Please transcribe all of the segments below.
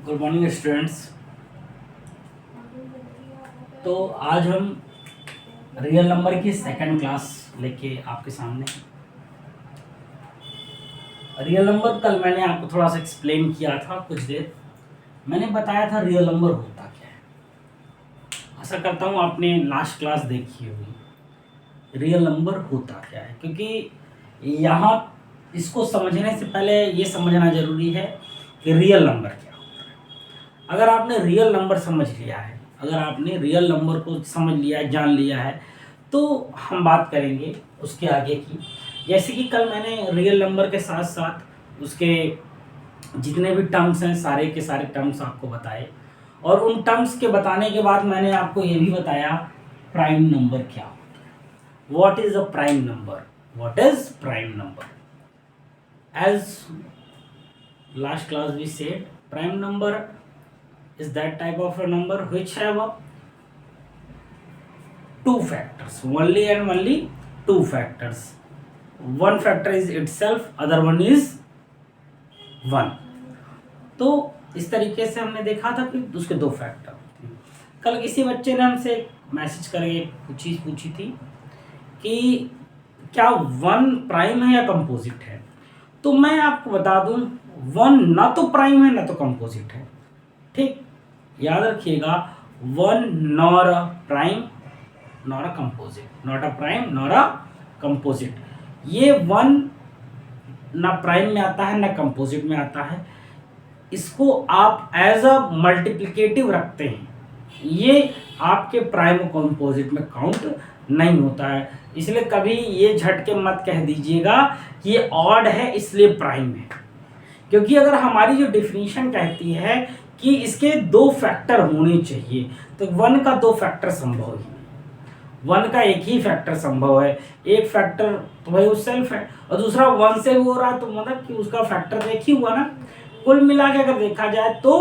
Good morning students. तो आज हम रियल नंबर की सेकंड क्लास लेके आपके सामने। रियल नंबर कल मैंने आपको थोड़ा सा एक्सप्लेन किया था, कुछ देर मैंने बताया था रियल नंबर होता क्या है। आशा करता हूँ आपने लास्ट क्लास देखी होगी रियल नंबर होता क्या है, क्योंकि यहाँ इसको समझने से पहले ये समझना जरूरी है कि रियल नंबर क्या होता है। अगर आपने रियल नंबर समझ लिया है, अगर आपने रियल नंबर को समझ लिया है, जान लिया है, तो हम बात करेंगे उसके आगे की। जैसे कि कल मैंने रियल नंबर के साथ साथ उसके जितने भी टर्म्स हैं सारे के सारे टर्म्स आपको बताए, और उन टर्म्स के बताने के बाद मैंने आपको ये भी बताया प्राइम नंबर क्या होता है। What is a prime number, what is prime number. As last class we said, prime number is that type of a number which have a two factors, only and only two factors. One factor is itself, other one is one. तो इस तरीके से हमने देखा था कि उसके दो फैक्टर होते हैं। कल किसी बच्चे ने हमसे मैसेज करके कुछ चीज़ पूछी थी कि क्या वन प्राइम है या कंपोजिट है। तो मैं आपको बता दूं, वन ना तो प्राइम है ना तो कंपोजिट है। ठीक, याद रखिएगा, one nor a prime nor a composite, not a prime nor a composite. ये वन ना प्राइम में आता है ना कंपोजिट में आता है। इसको आप एज अ मल्टीप्लिकेटिव रखते हैं, ये आपके प्राइम और कंपोजिट में काउंट नहीं होता है। इसलिए कभी ये झटके मत कह दीजिएगा कि ये ऑड है इसलिए प्राइम है, क्योंकि अगर हमारी जो डेफिनेशन कहती है कि इसके दो फैक्टर होने चाहिए, तो वन का दो फैक्टर संभव ही नहीं। वन का एक ही फैक्टर संभव है, एक फैक्टर तो भाई वो सेल्फ है, और दूसरा वन से हो रहा है, तो मतलब कि उसका फैक्टर तो एक ही हुआ ना। कुल मिला के अगर देखा जाए तो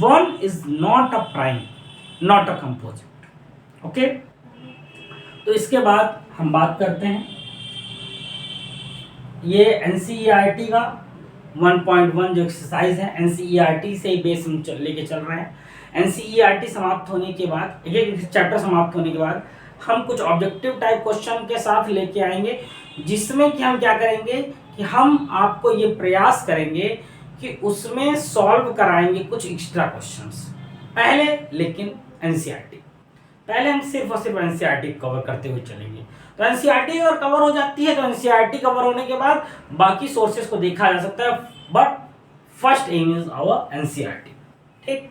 one is not a prime not a composite. Okay, तो इसके बाद हम बात करते हैं ये एनसीईआरटी का 1.1 जो एक्सरसाइज है, एनसीईआरटी से ही बेस हम लेके चल रहे हैं। एनसीईआरटी समाप्त होने के बाद, एक चैप्टर समाप्त होने के बाद हम कुछ ऑब्जेक्टिव टाइप क्वेश्चन के साथ लेके आएंगे, जिसमें कि हम क्या करेंगे कि हम आपको ये प्रयास करेंगे कि उसमें सॉल्व कराएंगे कुछ एक्स्ट्रा क्वेश्चंस पहले। लेकिन एनसीईआरटी पहले हम सिर्फ और सिर्फ एनसीईआरटी कवर करते हुए चलेंगे। तो एनसीईआरटी अगर कवर हो जाती है तो एनसीईआरटी कवर होने के बाद बाकी सोर्सेज को देखा जा सकता है, but first aim is our NCERT. ठीक,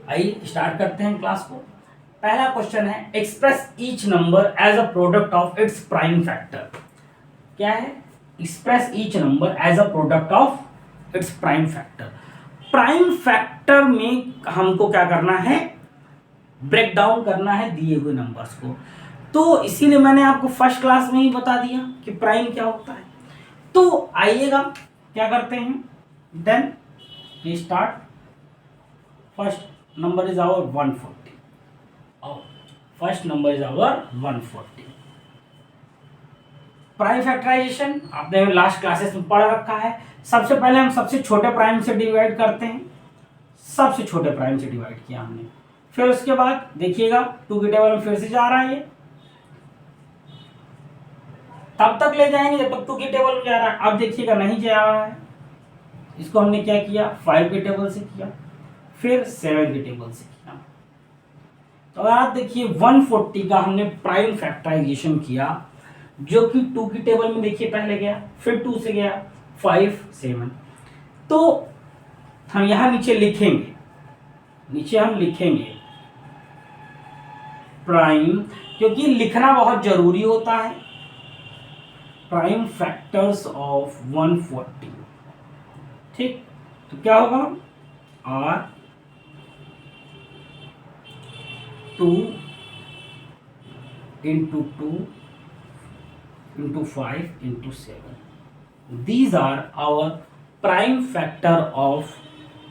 आइए स्टार्ट करते हैं क्लास को। पहला क्वेश्चन है, express each number as a product of its prime factor. क्या है? Express each number as a product of its prime factor. Prime factor में हमको क्या करना है? ब्रेक डाउन करना है दिए हुए नंबर्स को। तो इसीलिए मैंने आपको फर्स्ट क्लास में ही बता दिया कि प्राइम क्या होता है। तो आइएगा क्या करते हैं, then we start. First number is our 140 और first number is our 140। Prime factorization आपने लास्ट क्लासेस में पढ़ रखा है। सबसे पहले हम सबसे छोटे प्राइम से डिवाइड करते हैं, सबसे छोटे प्राइम से डिवाइड किया हमने। फिर उसके बाद देखिएगा टू की टेबल में फिर से जा रहा है, ये तब तक ले जाएंगे जब तक टू की टेबल में जा रहा है। अब देखिएगा नहीं जा रहा है, इसको हमने क्या किया, 5 की टेबल से किया, फिर 7 की टेबल से किया। तो आप देखिए 140 का हमने प्राइम फैक्टराइजेशन किया, जो कि 2 की टेबल में देखिए पहले गया, फिर 2 से गया 5 7। तो हम यहां नीचे लिखेंगे, नीचे हम लिखेंगे प्राइम, क्योंकि लिखना बहुत जरूरी होता है। Prime factors of 140। ठीक, तो क्या होगा, R 2 into 2 into 5 into 7. These are our prime factor of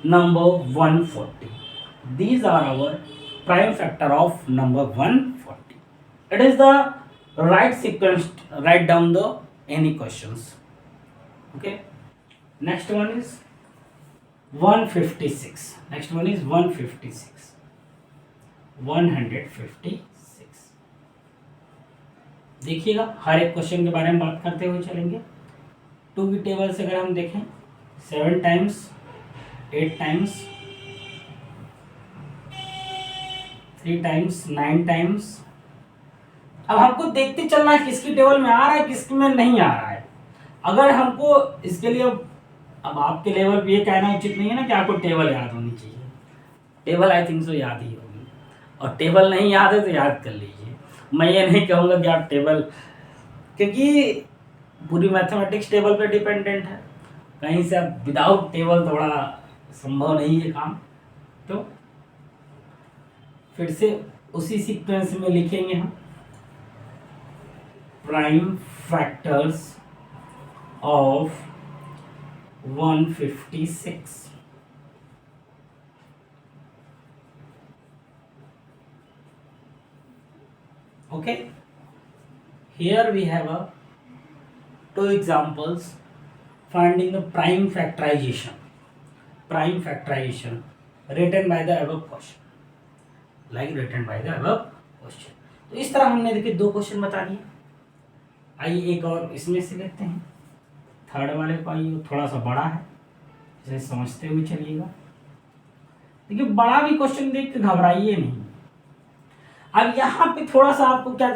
number 140. These are our prime factor of number 140. It is the right sequence. Write down the any questions. Okay. Next one is 156. Next one is 156. 156. देखिएगा हर एक question के बारे में बात करते हुए चलेंगे. 2 की टेबल से अगर हम देखें 7 टाइम्स, 8 टाइम्स, 3 टाइम्स, 9 टाइम्स. अब हमको देखते चलना है किसकी टेबल में आ रहा है किसकी में नहीं आ रहा है. अगर हमको इसके लिए अब आपके लेवल पे ये कहना उचित नहीं है ना कि आपको टेबल याद होनी चाहिए. टेबल आई थिंक सो याद ही होगी, और टेबल नहीं याद है तो याद कर लीजिए. मैं ये नहीं कहूँगा कि आप टेबल, क्योंकि पूरी मैथमेटिक्स टेबल पे डिपेंडेंट है. कहीं से आप विदाउट टेबल थोड़ा संभव नहीं है काम. तो फिर से उसी सीक्वेंस में लिखेंगे हम prime factors of 156. Okay, here we have a 2 examples finding the prime factorization. Prime factorization written by the above question. Like written by the above question. तो इस तरह हमने देखिए 2 क्वेश्चन बता दिए. आइए एक और इसमें से लेते हैं. थर्ड वाले को आइए, थोड़ा सा बड़ा है, इसे समझते हुए चलिएगा. देखिए बड़ा भी क्वेश्चन देख के घबराइए नहीं. अब यहाँ पे थोड़ा सा आपको क्या,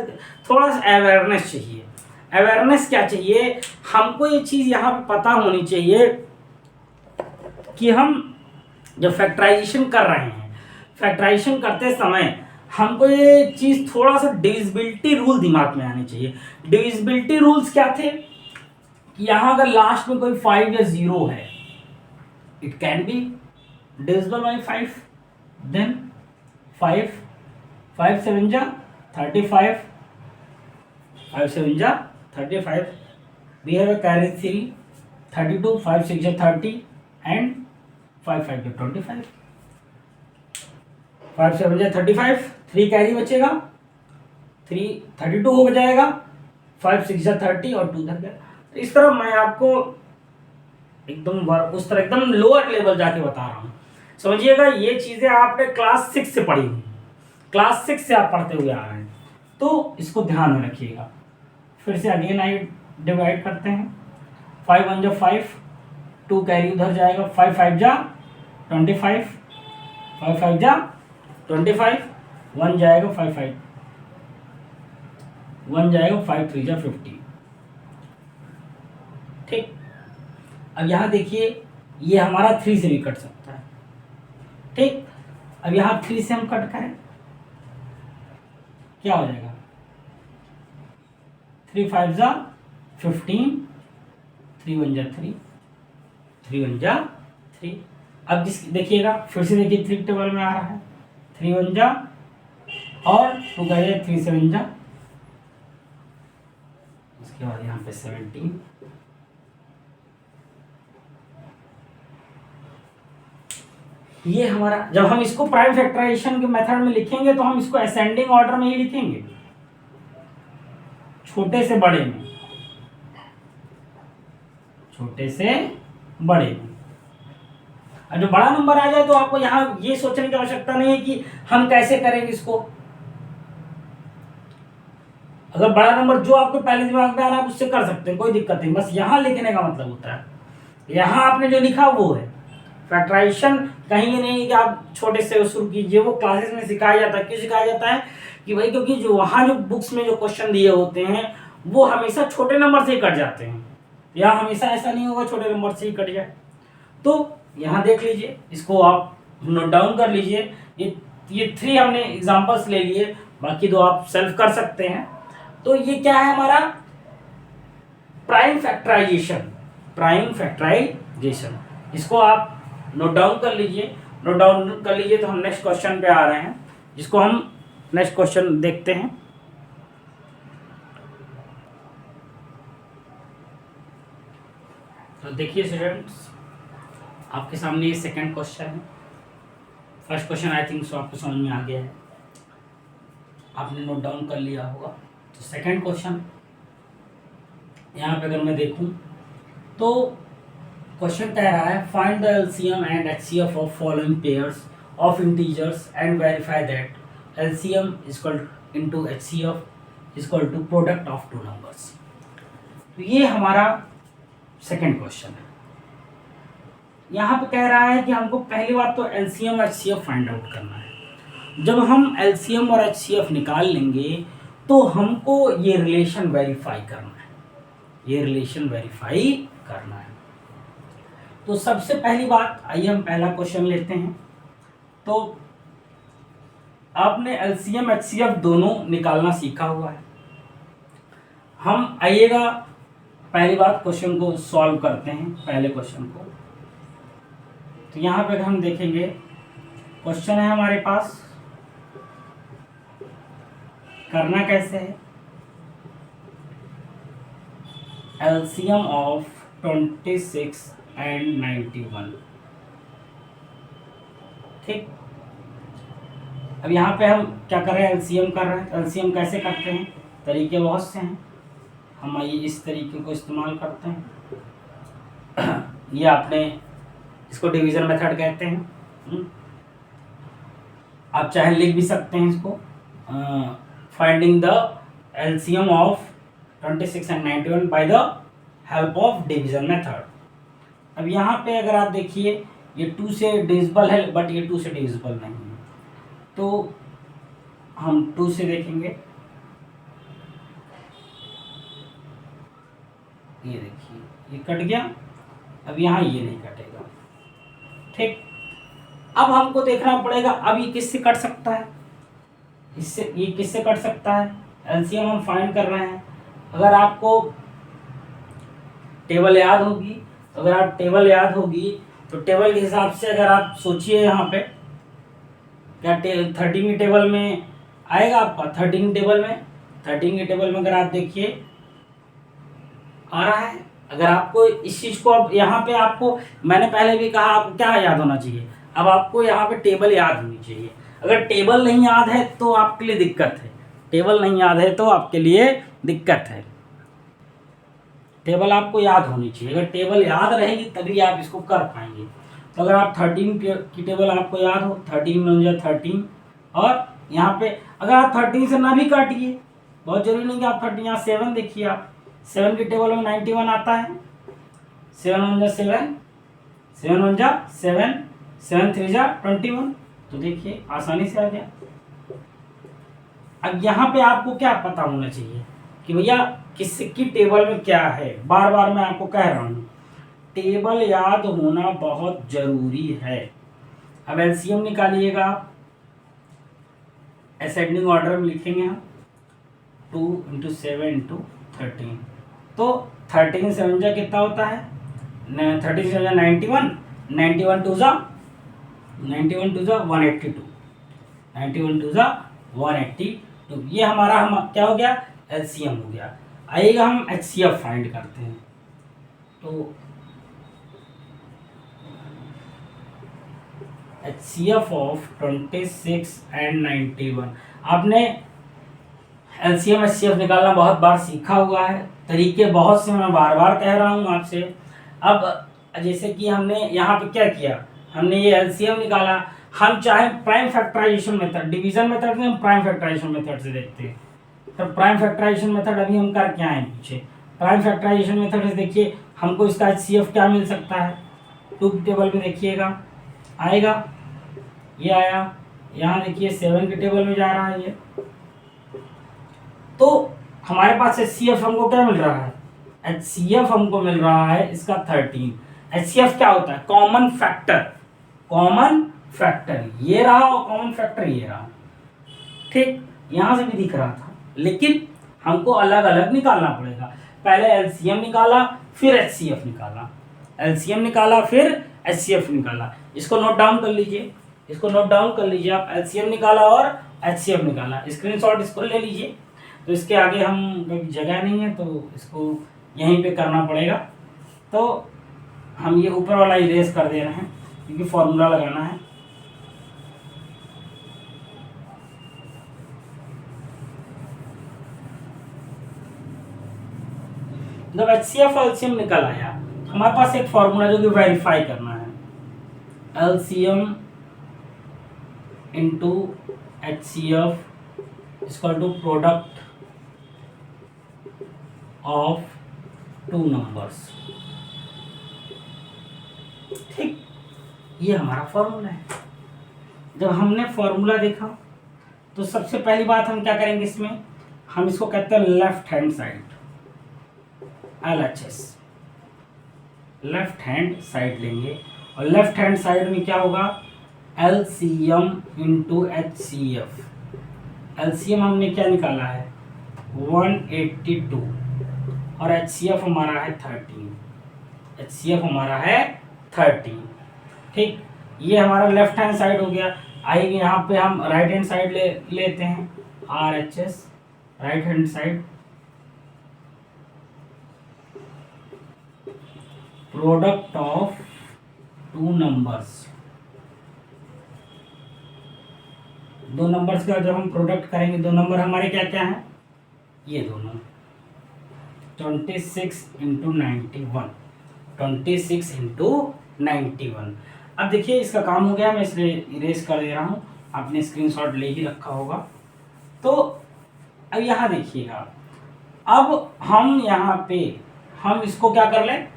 थोड़ा सा अवेयरनेस चाहिए. अवेयरनेस क्या चाहिए, हमको ये चीज़ यहाँ पे पता होनी चाहिए कि हम जब फैक्टराइजेशन कर रहे हैं, फैक्टराइजेशन करते समय हमको ये चीज़ थोड़ा सा डिविजिबिलिटी रूल दिमाग में आने चाहिए. डिविजिबिलिटी रूल्स क्या थे कि यहाँ अगर लास्ट में कोई 5 या 0 है, it can be divisible by 5. Then 5 7 जा 35, 5 7 जा 35. We have a carry 3, 32, 5 6 जा 30 and 5 5 जा 25. 5 7 जा 35, 3 कैरी बचेगा, 3 32 हो जाएगा, 5 6 जा 30 और 2 धर गया. तो इस तरह मैं आपको एकदम उस तरह एकदम लोअर लेवल जाके बता रहा हूँ. समझिएगा ये चीज़ें आपने क्लास 6 से पढ़ी हुई, क्लास 6 से आप पढ़ते हुए आ रहे हैं, तो इसको ध्यान में रखिएगा. फिर से अगेन आई डिवाइड करते हैं. 5 1 जा 5, 2 कैरी उधर जाएगा, 5 5 जा 25, 5 5 जा 25, 1 जाएगा 5 5, 1 जाएगा 5 3 जा 50. ठीक. अब यहाँ देखिए ये हमारा 3 से भी कट सकता है. ठीक. अब यहाँ 3 से हम कट करें क्या हो जाएगा, 3 5 जा 15, 3 1 जा 3, 3 1 जा 3. अब जिस देखिएगा फिर से देखिए 3 टेबल में आ रहा है, 3 1 जा और 2 का 3 7 जा, उसके बाद यहाँ पे 17. ये हमारा, जब हम इसको प्राइम फैक्टराइजेशन के मेथड में लिखेंगे तो हम इसको असेंडिंग ऑर्डर में ही लिखेंगे, छोटे से बड़े में, छोटे से बड़े में. और जो बड़ा नंबर आ जाए तो आपको यहाँ ये सोचने की आवश्यकता नहीं है कि हम कैसे करेंगे इसको. अगर बड़ा नंबर जो आपको पहले दिमाग में आ रहा है उससे कर सकते हैं, कोई दिक्कत नहीं. बस यहाँ लिखने का मतलब होता है, यहाँ आपने जो लिखा वो है. फैक्टराइजेशन कहीं ये नहीं कि आप छोटे से शुरू कीजिए, वो क्लासेस में सिखाया जाता है. क्यों सिखाया जाता है कि भाई क्योंकि जो वहाँ जो बुक्स में जो क्वेश्चन दिए होते हैं वो हमेशा छोटे नंबर से ही कट जाते हैं. यहाँ हमेशा ऐसा नहीं होगा छोटे नंबर से ही कट जाए. तो यहाँ देख लीजिए, इसको आप नोट डाउन कर लीजिए. ये 3 हमने एग्जाम्पल्स ले लिए, बाकी 2 आप सेल्फ कर सकते हैं. तो ये क्या है हमारा प्राइम फैक्टराइजेशन. प्राइम फैक्टराइजेशन इसको आप नोट डाउन कर लीजिए. नोट डाउन कर लीजिए तो हम नेक्स्ट क्वेश्चन पे आ रहे हैं, जिसको हम नेक्स्ट क्वेश्चन देखते हैं. तो देखिए स्टूडेंट्स, आपके सामने ये सेकंड क्वेश्चन है. First question I think so आपको समझ में आ गया है, आपने नोट डाउन कर लिया होगा. तो सेकंड क्वेश्चन यहाँ पे अगर मैं देखूं तो क्वेश्चन कह रहा है find the LCM and HCF of following pairs of integers and verify that LCM equal into HCF equal to product of two numbers. तो ये हमारा सेकंड क्वेश्चन है। यहाँ पे कह रहा है कि हमको पहली बात तो एलसीएम और एचसीएफ फाइंड आउट करना है। जब हम एलसीएम और एचसीएफ निकाल लेंगे तो हमको ये रिलेशन वेरीफाई करना है, ये रिलेशन वेरीफाई करना है। तो सबसे पहली बात, आइए हम पहला क्वेश्चन लेते हैं। तो आपने एलसीएम एचसीएफ दोनों निकालना सीखा हुआ है। हम आइएगा पहली बात क्वेश्चन को सॉल्व करते हैं, पहले क्वेश्चन को। तो यहाँ पे हम देखेंगे क्वेश्चन है हमारे पास, करना कैसे है। एलसीएम ऑफ 26 एंड 91, ठीक। अब यहाँ पे हम क्या कर रहे हैं, एलसीएम कर रहे हैं। एलसीएम कैसे करते हैं, तरीके बहुत से हैं। हम आइए इस तरीके को इस्तेमाल करते हैं। ये आपने इसको डिवीजन मेथड कहते हैं। आप चाहे लिख भी सकते हैं इसको, finding the LCM of 26 and 91 by the help of division method. अब यहाँ पे अगर आप देखिए ये 2 से डिविजिबल है, बट ये 2 से डिविजिबल नहीं है। तो हम 2 से देखेंगे, ये देखिए ये कट गया। अब यहाँ ये नहीं कटेगा, ठीक। अब हमको देखना पड़ेगा अब ये किससे कट सकता है, इससे, ये किससे कट सकता है। एलसीएम हम फाइंड कर रहे हैं। अगर आपको टेबल याद होगी, अगर आप टेबल याद होगी तो टेबल के हिसाब से अगर आप सोचिए यहाँ पे क्या 13 टेबल में आएगा आपका। 13 टेबल में, 13 के टेबल में अगर आप देखिए आ रहा है। अगर आपको इस चीज़ को, अब यहाँ पे आपको, मैंने पहले भी कहा आपको क्या याद होना चाहिए। अब आपको यहाँ पे टेबल याद होनी चाहिए। अगर टेबल नहीं याद है तो आपके लिए दिक्कत है, टेबल नहीं याद है तो आपके लिए दिक्कत है। टेबल आपको याद होनी चाहिए। अगर टेबल याद रहेगी तभी आप इसको कर पाएंगे। तो अगर आप 13 की टेबल आपको याद हो, 13 में 13, और यहाँ पे अगर आप 13 से ना भी काटिए, बहुत जरूरी नहीं कि आप 13, यहाँ 7 देखिए आप, 7 की टेबल में 91 आता है। 7 1 7, 7 1 7, 7 3 21। तो देखिए आसानी से आ गया। अब यहाँ पे आपको क्या पता होना चाहिए कि भैया किसकी टेबल में क्या है। बार बार मैं आपको कह रहा हूँ, टेबल याद होना बहुत जरूरी है। अब एलसीएम निकालिएगा, असेंडिंग ऑर्डर में लिखेंगे हम 2 × 7 × 13। तो 13 7 जा कितना होता है, 13 7 91, 91 2 जा 182, 91 2 जा 182। ये हमारा क्या हो गया, एलसीएम हो गया। आइएगा हम एचसीएफ फाइंड करते हैं। तो एचसीएफ ऑफ 26 एंड 91, आपने एलसीएम एचसीएफ निकालना बहुत बार सीखा हुआ है। तरीके बहुत से मैं बार बार कह रहा हूँ आपसे। अब जैसे कि हमने यहाँ पे क्या किया, हमने ये एलसीएम निकाला। हम चाहे prime factorisation method, division method में हम प्राइम फैक्टराइजेशन मेथड से देखते हैं। तो प्राइम फैक्टराइजेशन मेथड अभी हम कर क्या है पीछे, प्राइम फैक्टराइजेशन मेथड से देखिए हमको इसका एचसीएफ क्या मिल सकता है। 2 की टेबल में देखिएगा आएगा, ये आया। यहाँ देखिए 7 की टेबल में जा रहा है ये। तो हमारे पास एचसीएफ हमको क्या मिल रहा है, एचसीएफ हमको मिल रहा है इसका 13। एचसीएफ क्या होता है, कॉमन फैक्टर, कॉमन फैक्टर ये रहा और कॉमन फैक्टर ये रहा, ठीक। यहाँ से भी दिख रहा था, लेकिन हमको अलग अलग निकालना पड़ेगा। पहले एलसीएम निकाला फिर एचसीएफ निकाला, एलसीएम निकाला फिर एचसीएफ निकाला। इसको नोट डाउन कर लीजिए, इसको नोट डाउन कर लीजिए आप। एलसीएम निकाला और एचसीएफ निकाला, स्क्रीनशॉट इसको ले लीजिए। तो इसके आगे हम जगह नहीं है तो इसको यहीं पे करना पड़ेगा। तो हम ये ऊपर वाला इरेज कर दे रहे हैं क्योंकि फॉर्मूला लगाना है। जब एचसीएफ और एलसीएम निकल आया, हमारे पास एक फॉर्मूला जो कि वेरीफाई करना है, LCM into HCF equal to product of two numbers. ठीक, ये हमारा फॉर्मूला है। जब हमने फॉर्मूला देखा तो सबसे पहली बात हम क्या करेंगे, इसमें हम इसको कहते हैं left hand side, LHS, left hand side लेंगे। और लेफ्ट हैंड साइड में क्या होगा, LCM इंटू HCF। LCM हमने क्या निकाला है 182 और HCF हमारा है 13। HCF हमारा है 13। ठीक, ये हमारा लेफ्ट हैंड साइड हो गया। आइए यहाँ पे हम राइट हैंड साइड लेते हैं, RHS, right hand side, product of two numbers. दो नंबर्स का जब हम प्रोडक्ट करेंगे, दो नंबर हमारे क्या क्या हैं, ये दोनों 26 इंटू 91, 26 इंटू 91। अब देखिए इसका काम हो गया, मैं इसलिए इरेज कर दे रहा हूँ, आपने स्क्रीनशॉट ले ही रखा होगा। तो अब यहाँ देखिएगा, अब हम यहाँ पे हम इसको क्या कर लें,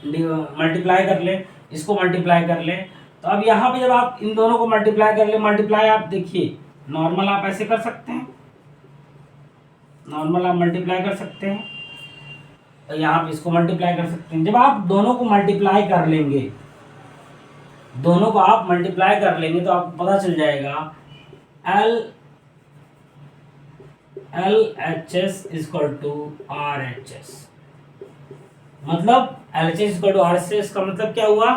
मल्टीप्लाई कर लें, इसको मल्टीप्लाई कर लें। तो अब यहाँ पे जब आप इन दोनों को मल्टीप्लाई कर ले, मल्टीप्लाई आप देखिए नॉर्मल आप ऐसे कर सकते हैं, नॉर्मल आप मल्टीप्लाई कर सकते हैं, तो यहाँ पे इसको मल्टीप्लाई कर सकते हैं। जब आप दोनों को मल्टीप्लाई कर लेंगे, दोनों को आप मल्टीप्लाई कर लेंगे तो आपको पता चल जाएगा LHS इक्वल टू RHS। मतलब LHS इक्वल टू RHS का मतलब क्या हुआ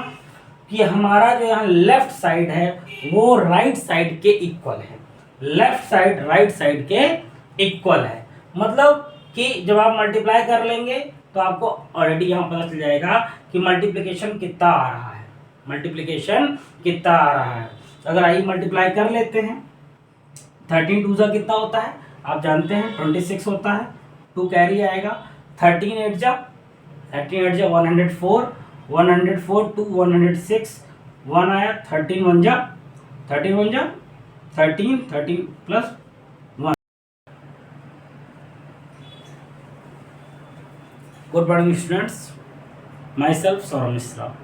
कि हमारा जो यहाँ लेफ्ट साइड है वो राइट साइड के इक्वल है, लेफ्ट साइड राइट साइड के इक्वल है। मतलब कि जब आप मल्टीप्लाई कर लेंगे तो आपको ऑलरेडी यहाँ पता चल जाएगा कि मल्टीप्लिकेशन कितना आ रहा है, मल्टीप्लिकेशन कितना आ रहा है। अगर आइए मल्टीप्लाई कर लेते हैं, 13 टू जा कितना होता है आप जानते हैं 26 होता है, 2 कैरी आएगा, 13 8 जा 104, 104 टू 106, 1 आया, 13 1 जा 13 plus 1। Good morning students, my self Saurabh Mishra.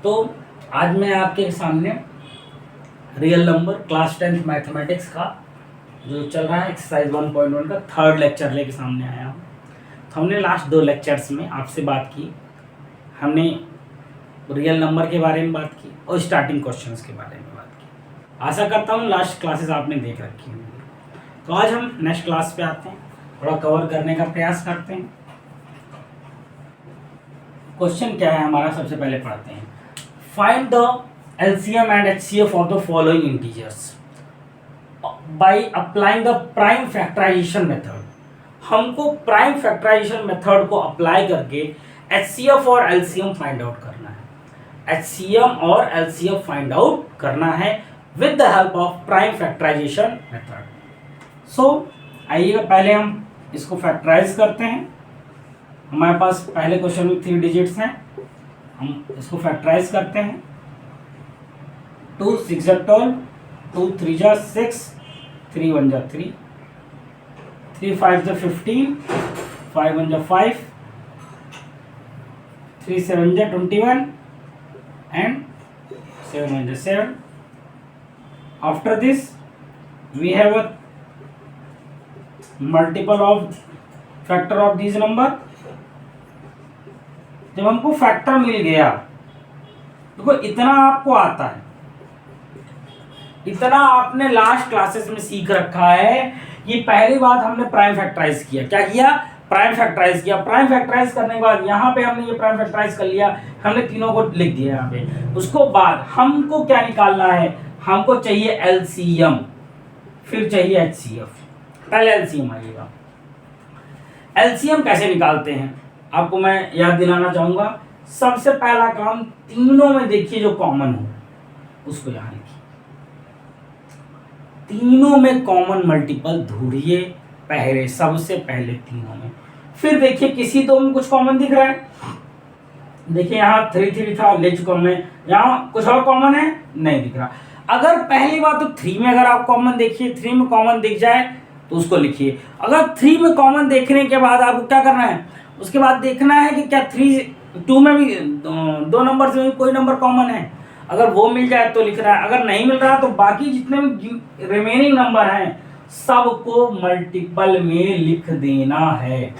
तो आज मैं आपके सामने real number class 10th mathematics का जो चल रहा है एक्सरसाइज 1.1 का थर्ड लेक्चर लेके सामने आया हूँ। तो हमने लास्ट 2 लेक्चर्स में आपसे बात की, हमने रियल नंबर के बारे में बात की और स्टार्टिंग क्वेश्चंस के बारे में बात की। आशा करता हूँ लास्ट क्लासेस आपने देख रखी होंगी। तो आज हम नेक्स्ट क्लास पे आते हैं, थोड़ा कवर करने का प्रयास करते हैं। क्वेश्चन क्या है हमारा, सबसे पहले पढ़ते हैं। Find the LCM and HCF of the following integers by applying the prime factorisation method. हमको प्राइम फैक्टराइजेशन मेथड को अप्लाई करके HCF और LCM फाइंड आउट करना है, HCM और LCM फाइंड आउट करना है with the help of prime factorisation method. So आइएगा पहले हम इसको फैक्टराइज करते हैं। हमारे पास पहले क्वेश्चन में 3 डिजिट्स हैं, हम इसको फैक्टराइज करते हैं। 2 6 जा 12, 2 3 जा 6, 3 1 जा 3, 3 5 जा 15, 5 1 जा 5, 3 7 जा 21 and 7 1 जा 7. After this we have a multiple of factor of these number. जब हमको फैक्टर मिल गया, देखो इतना आपको आता है, इतना आपने लास्ट क्लासेस में सीख रखा है। ये पहली बात हमने प्राइम फैक्टराइज किया, क्या किया, प्राइम फैक्टराइज किया। प्राइम फैक्टराइज करने के बाद यहाँ पे हमने ये प्राइम फैक्टराइज कर लिया, हमने तीनों को लिख दिया यहाँ पे। उसको बाद हमको क्या निकालना है, हमको चाहिए LCM, फिर चाहिए HCF। पहले LCM आइएगा। LCM कैसे निकालते हैं आपको मैं याद दिलाना चाहूंगा। सबसे पहला काम, तीनों में देखिए जो कॉमन हो उसको यहां लिखिए, तीनों में कॉमन मल्टीपल ढूंढिए पहले, सबसे पहले तीनों में। फिर देखिए किसी दो में कुछ कॉमन दिख रहा है देखिए यहाँ 3 3 था, ले चुका मैं। यहाँ कुछ और कॉमन है नहीं दिख रहा। अगर पहली बात तो 3 में अगर आप कॉमन देखिए, 3 में कॉमन दिख जाए तो उसको लिखिए। अगर 3 में कॉमन देखने के बाद आपको क्या करना है, उसके बाद देखना है कि क्या 2 में भी दो नंबर से कोई नंबर कॉमन है। अगर वो मिल जाए तो लिख रहा है, अगर नहीं मिल रहा तो बाकी जितने भी रिमेनिंग नंबर हैं सबको मल्टीपल में लिख देना है,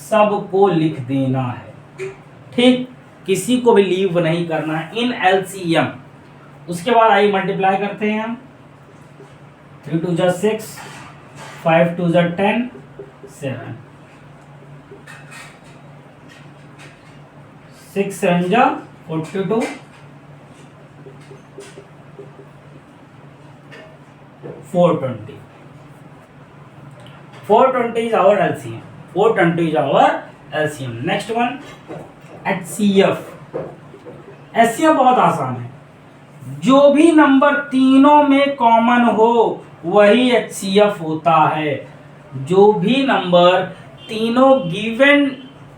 सबको लिख देना है। ठीक, किसी को भी लीव नहीं करना है इन एलसीएम। उसके बाद आइए मल्टीप्लाई करते हैं हम। 3 2 जा 6, 5 2 जा 10, 7, 6 7 जा 42, 420। 420 is our LCM. 420 is our LCM. Next one, HCF. HCF बहुत आसान है, जो भी नंबर तीनों में कॉमन हो वही HCF होता है। जो भी नंबर तीनों गिवन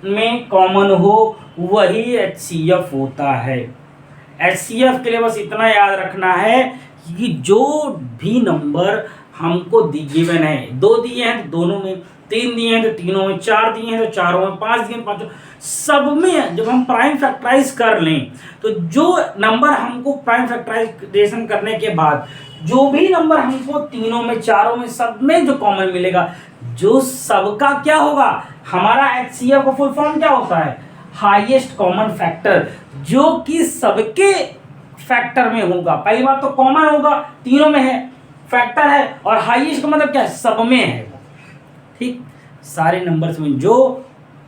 में कॉमन हो वही HCF होता है। HCF के लिए बस इतना याद रखना है कि जो भी नंबर हमको गिवन है, 2 दिए हैं तो दोनों में, 3 दिए हैं तो तीनों में, 4 दिए हैं तो चारों में, 5 दिए हैं 5, सब में जब हम प्राइम फैक्टराइज कर लें तो जो नंबर हमको प्राइम फैक्टराइजेशन करने के बाद जो भी नंबर हमको तीनों में, चारों में, सब में जो कॉमन मिलेगा, जो सबका क्या होगा, हमारा HCF का फुल फॉर्म क्या होता है, हाईएस्ट कॉमन फैक्टर, जो कि सबके फैक्टर में होगा। पहली बात तो कॉमन होगा, तीनों में है, फैक्टर है, और हाईएस्ट का मतलब क्या है, सब में है। ठीक, सारे नंबर्स में जो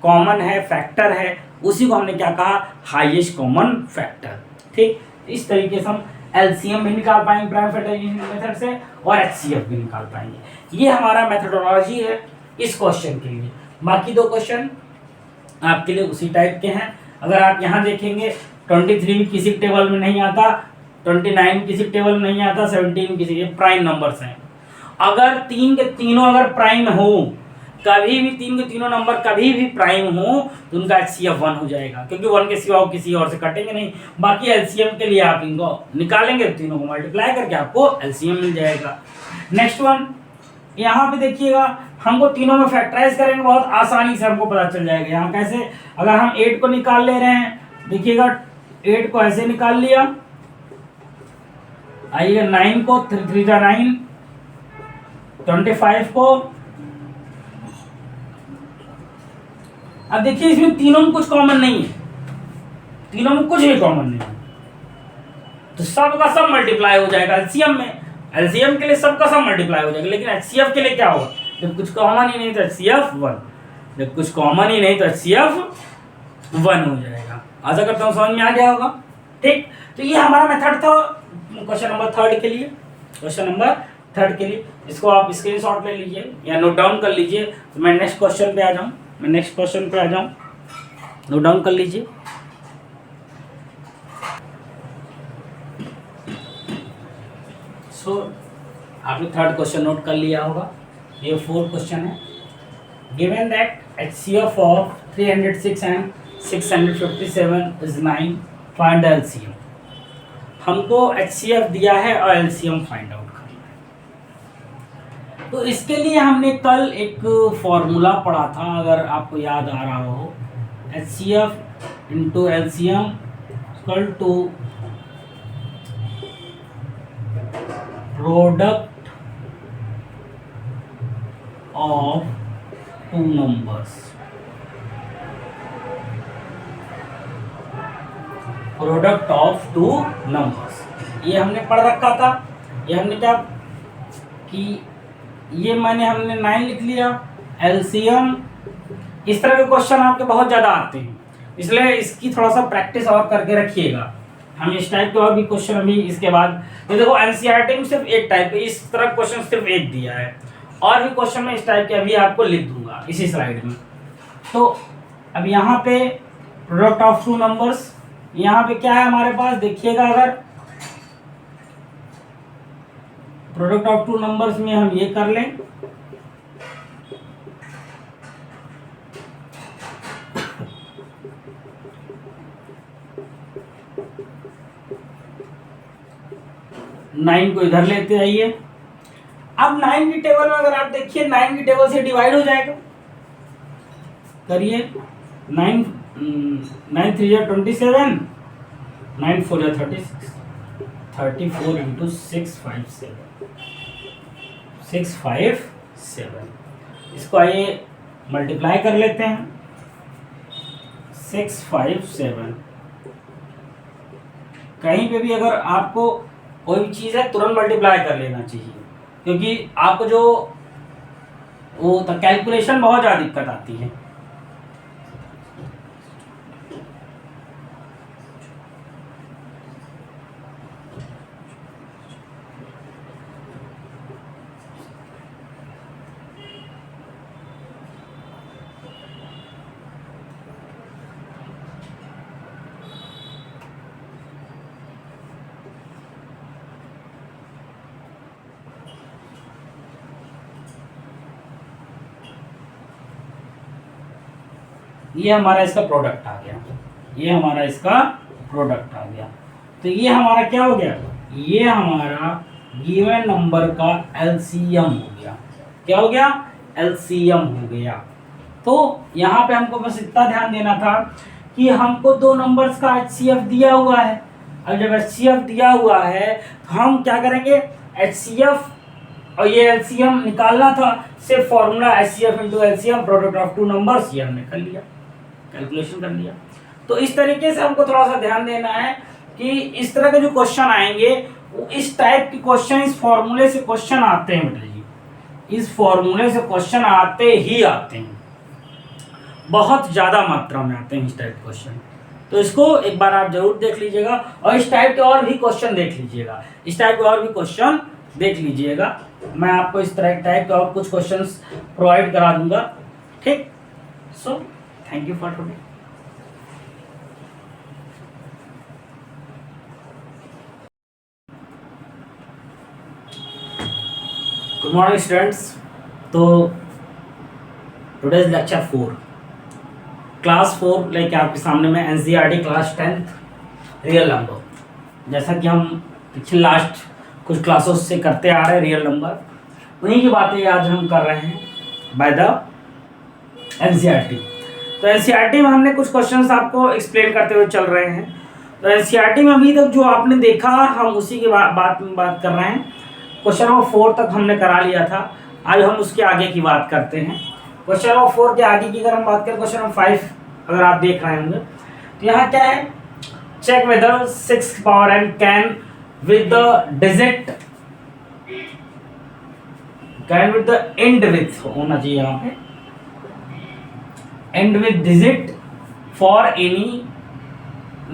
कॉमन है, फैक्टर है, उसी को हमने क्या कहा, हाईएस्ट कॉमन फैक्टर। ठीक, इस तरीके से हम एलसीएम भी निकाल पाएंगे प्राइम फैक्टराइजेशन मेथड से, और एचसीएफ भी निकाल पाएंगे। ये हमारा मेथडोलॉजी है इस क्वेश्चन के लिए। बाकी 2 क्वेश्चन आपके लिए उसी टाइप के हैं। अगर आप यहाँ देखेंगे 23 भी किसी टेबल में नहीं आता, 29 किसी टेबल में नहीं आता, 17 किसी के प्राइम नंबर्स हैं। अगर 3 के तीनों अगर प्राइम हो, कभी भी 3 के तीनों नंबर कभी भी प्राइम हो तो उनका एचसीएफ 1 हो जाएगा, क्योंकि 1 के सिवा किसी और से कटेंगे नहीं। बाकी एलसीएम के लिए आप इनको निकालेंगे, तीनों को मल्टीप्लाई करके आपको एलसीएम मिल जाएगा। नेक्स्ट वन, यहाँ पे देखिएगा, हमको तीनों में फैक्टराइज करेंगे, बहुत आसानी से हमको पता चल जाएगा। यहाँ कैसे, अगर हम 8 को निकाल ले रहे हैं, देखिएगा 8 को ऐसे निकाल लिया, आइएगा 9 को, 3 3 जा 9, 25 को। अब देखिए इसमें तीनों में कुछ कॉमन नहीं है, तीनों में कुछ भी कॉमन नहीं है, तो सब का सब मल्टीप्लाई हो जाएगा एलसीएम में। एलसीएम के लिए सब का सब मल्टीप्लाई हो जाएगा, लेकिन एचसीएफ के लिए क्या होगा, जब कुछ कॉमन ही नहीं तो एचसीएफ 1, जब कुछ कॉमन ही नहीं तो एचसीएफ 1 हो जाएगा। आशा करता हूँ समझ में आ गया होगा। ठीक, तो ये हमारा मेथड था क्वेश्चन नंबर 3 के लिए। क्वेश्चन नंबर 3 के लिए इसको आप स्क्रीनशॉट ले लीजिए या नोट डाउन कर लीजिए। तो मैं नेक्स्ट क्वेश्चन पे आ जाऊँ, नोट डाउन कर लीजिए। सो आपने 3rd क्वेश्चन नोट कर लिया होगा। ये 4th क्वेश्चन है। Given that HCF of 306 and 657 is 9, find LCM। हमको HCF दिया है और LCM फाइंड आउट करना है। तो इसके लिए हमने कल एक फॉर्मूला पढ़ा था, अगर आपको याद आ रहा हो, HCF into LCM equal to product of 2 numbers. Product of 2 numbers, ये हमने पढ़ रखा था। ये हमने क्या कि ये हमने 9 लिख लिया। एलसीएम, इस तरह के क्वेश्चन आपके बहुत ज़्यादा आते हैं, इसलिए इसकी थोड़ा सा प्रैक्टिस और करके रखिएगा। हम इस टाइप के और भी क्वेश्चन अभी इसके बाद, ये देखो एनसीईआरटी में सिर्फ एक टाइप, इस तरह क्वेश्चन सिर्फ एक दिया है, और भी क्वेश्चन में इस टाइप के अभी आपको लिख दूंगा इसी स्लाइड में। तो अब यहाँ पे प्रोडक्ट ऑफ 2 नंबर्स, यहाँ पे क्या है हमारे पास, देखिएगा, अगर प्रोडक्ट ऑफ 2 नंबर्स में हम ये कर लें, 9 को इधर लेते आइए। अब 9 की टेबल में अगर आप देखिए 9 की टेबल से डिवाइड हो जाएगा, करिए। 9 9 3 या 27, 9 4 या 36, 34 इंटू 657, 657। इसको आइए मल्टीप्लाई कर लेते हैं। 657, कहीं पे भी अगर आपको कोई भी चीज़ है तुरंत मल्टीप्लाई कर लेना चाहिए, क्योंकि आपको जो वो कैलकुलेशन बहुत ज़्यादा दिक्कत आती है। ये हमारा इसका प्रोडक्ट आ गया, ये हमारा इसका प्रोडक्ट आ गया। तो ये हमारा क्या हो गया, ये हमारा गिवन नंबर का एलसीएम हो गया। क्या हो गया, एलसीएम हो गया। तो यहाँ पे हमको बस इतना ध्यान देना था कि हमको दो नंबर्स का एचसीएफ दिया हुआ है। अब जब एचसीएफ दिया हुआ है तो हम क्या करेंगे, एचसीएफ और ये एलसीएम निकालना था, सिर्फ formula HCF into LCM product of two numbers, ये हमने कर लिया, कैलकुलेशन कर लिया। तो इस तरीके से हमको थोड़ा सा ध्यान देना है कि इस तरह के जो क्वेश्चन आएंगे वो इस टाइप के क्वेश्चन, इस फॉर्मूले से क्वेश्चन आते हैं बेटा जी, इस फॉर्मूले से क्वेश्चन आते ही आते हैं, बहुत ज़्यादा मात्रा में आते हैं इस टाइप के क्वेश्चन। तो इसको एक बार आप जरूर देख लीजिएगा और इस टाइप के और भी क्वेश्चन देख लीजिएगा, इस टाइप के और भी क्वेश्चन देख लीजिएगा। मैं आपको इस तरह टाइप के और कुछ क्वेश्चंस प्रोवाइड करा दूंगा, ठीक। So thank you for today. Good morning students. तो टुडेज लेक्चर 4 क्लास 4 लेके आपके सामने में NCERT class 10th real number, जैसा कि हम पिछले लास्ट कुछ क्लासों से करते आ रहे हैं रियल नंबर, उन्हीं की बातें आज हम कर रहे हैं बाय द एनसीईआरटी। तो एनसीईआरटी में हमने कुछ क्वेश्चंस आपको एक्सप्लेन करते हुए चल रहे हैं। तो एनसीईआरटी में अभी तक जो आपने देखा हम उसी की बात कर रहे हैं। क्वेश्चन नंबर 4 तक हमने करा लिया था, आज हम उसके आगे की बात करते हैं। क्वेश्चन नंबर 4 के आगे की अगर हम बात करें, क्वेश्चन नंबर 5 अगर आप देख रहे होंगे तो यहाँ क्या है, check whether 6 power n can with the digit can with the end with होना चाहिए यहाँ पे, end with digit for any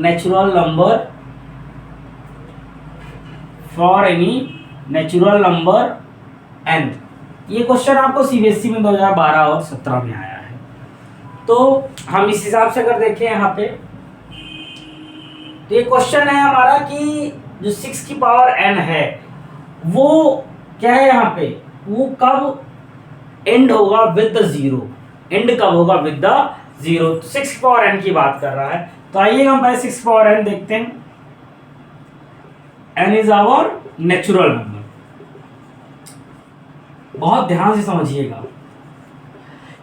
natural number, for any natural number n। ये क्वेश्चन आपको सीबीएसई में 2012 और 17 में आया है। तो हम इस हिसाब से अगर देखें यहाँ पे, तो ये क्वेश्चन है हमारा कि जो 6 की पावर n है वो क्या है यहाँ पे, वो कब एंड होगा विद द जीरो, एंड कब होगा विद द जीरो। 6 की पावर n की बात कर रहा है। तो आइए हम पहले 6 की पावर n देखते हैं। n is our natural number, बहुत ध्यान से समझिएगा।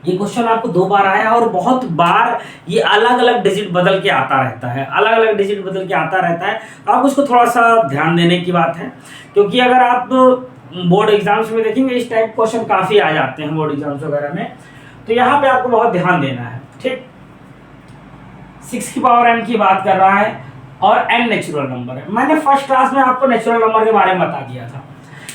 ये क्वेश्चन आपको 2 बार आया और बहुत बार ये अलग अलग डिजिट बदल के आता रहता है, अलग अलग डिजिट बदल के आता रहता है। आप उसको थोड़ा सा ध्यान देने की बात है, क्योंकि अगर आप बोर्ड एग्जाम्स में देखेंगे इस टाइप क्वेश्चन काफ़ी आ जाते हैं बोर्ड एग्जाम्स वगैरह में, तो यहाँ पे आपको बहुत ध्यान देना है, ठीक। 6 की पावर n की बात कर रहा है और n नेचुरल नंबर है। मैंने फर्स्ट क्लास में आपको नेचुरल नंबर के बारे में बता दिया था।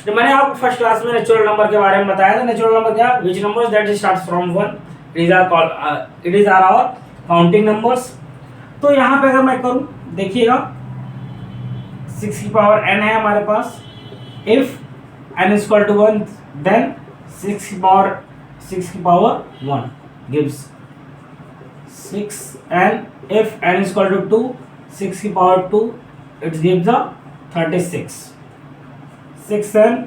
जब मैंने आपको फर्स्ट क्लास में नेचुरल नंबर के बारे में बताया था, नेचुरल नंबर क्या, which numbers that starts from 1 it is are our counting numbers. तो यहाँ पे अगर मैं करूँ, देखिएगा 6 की पावर n है हमारे पास, इफ n is equal to 1 then 6 की power 1 gives 6, and if n is equal to 2 6 की power 2 it gives a 36। 6 and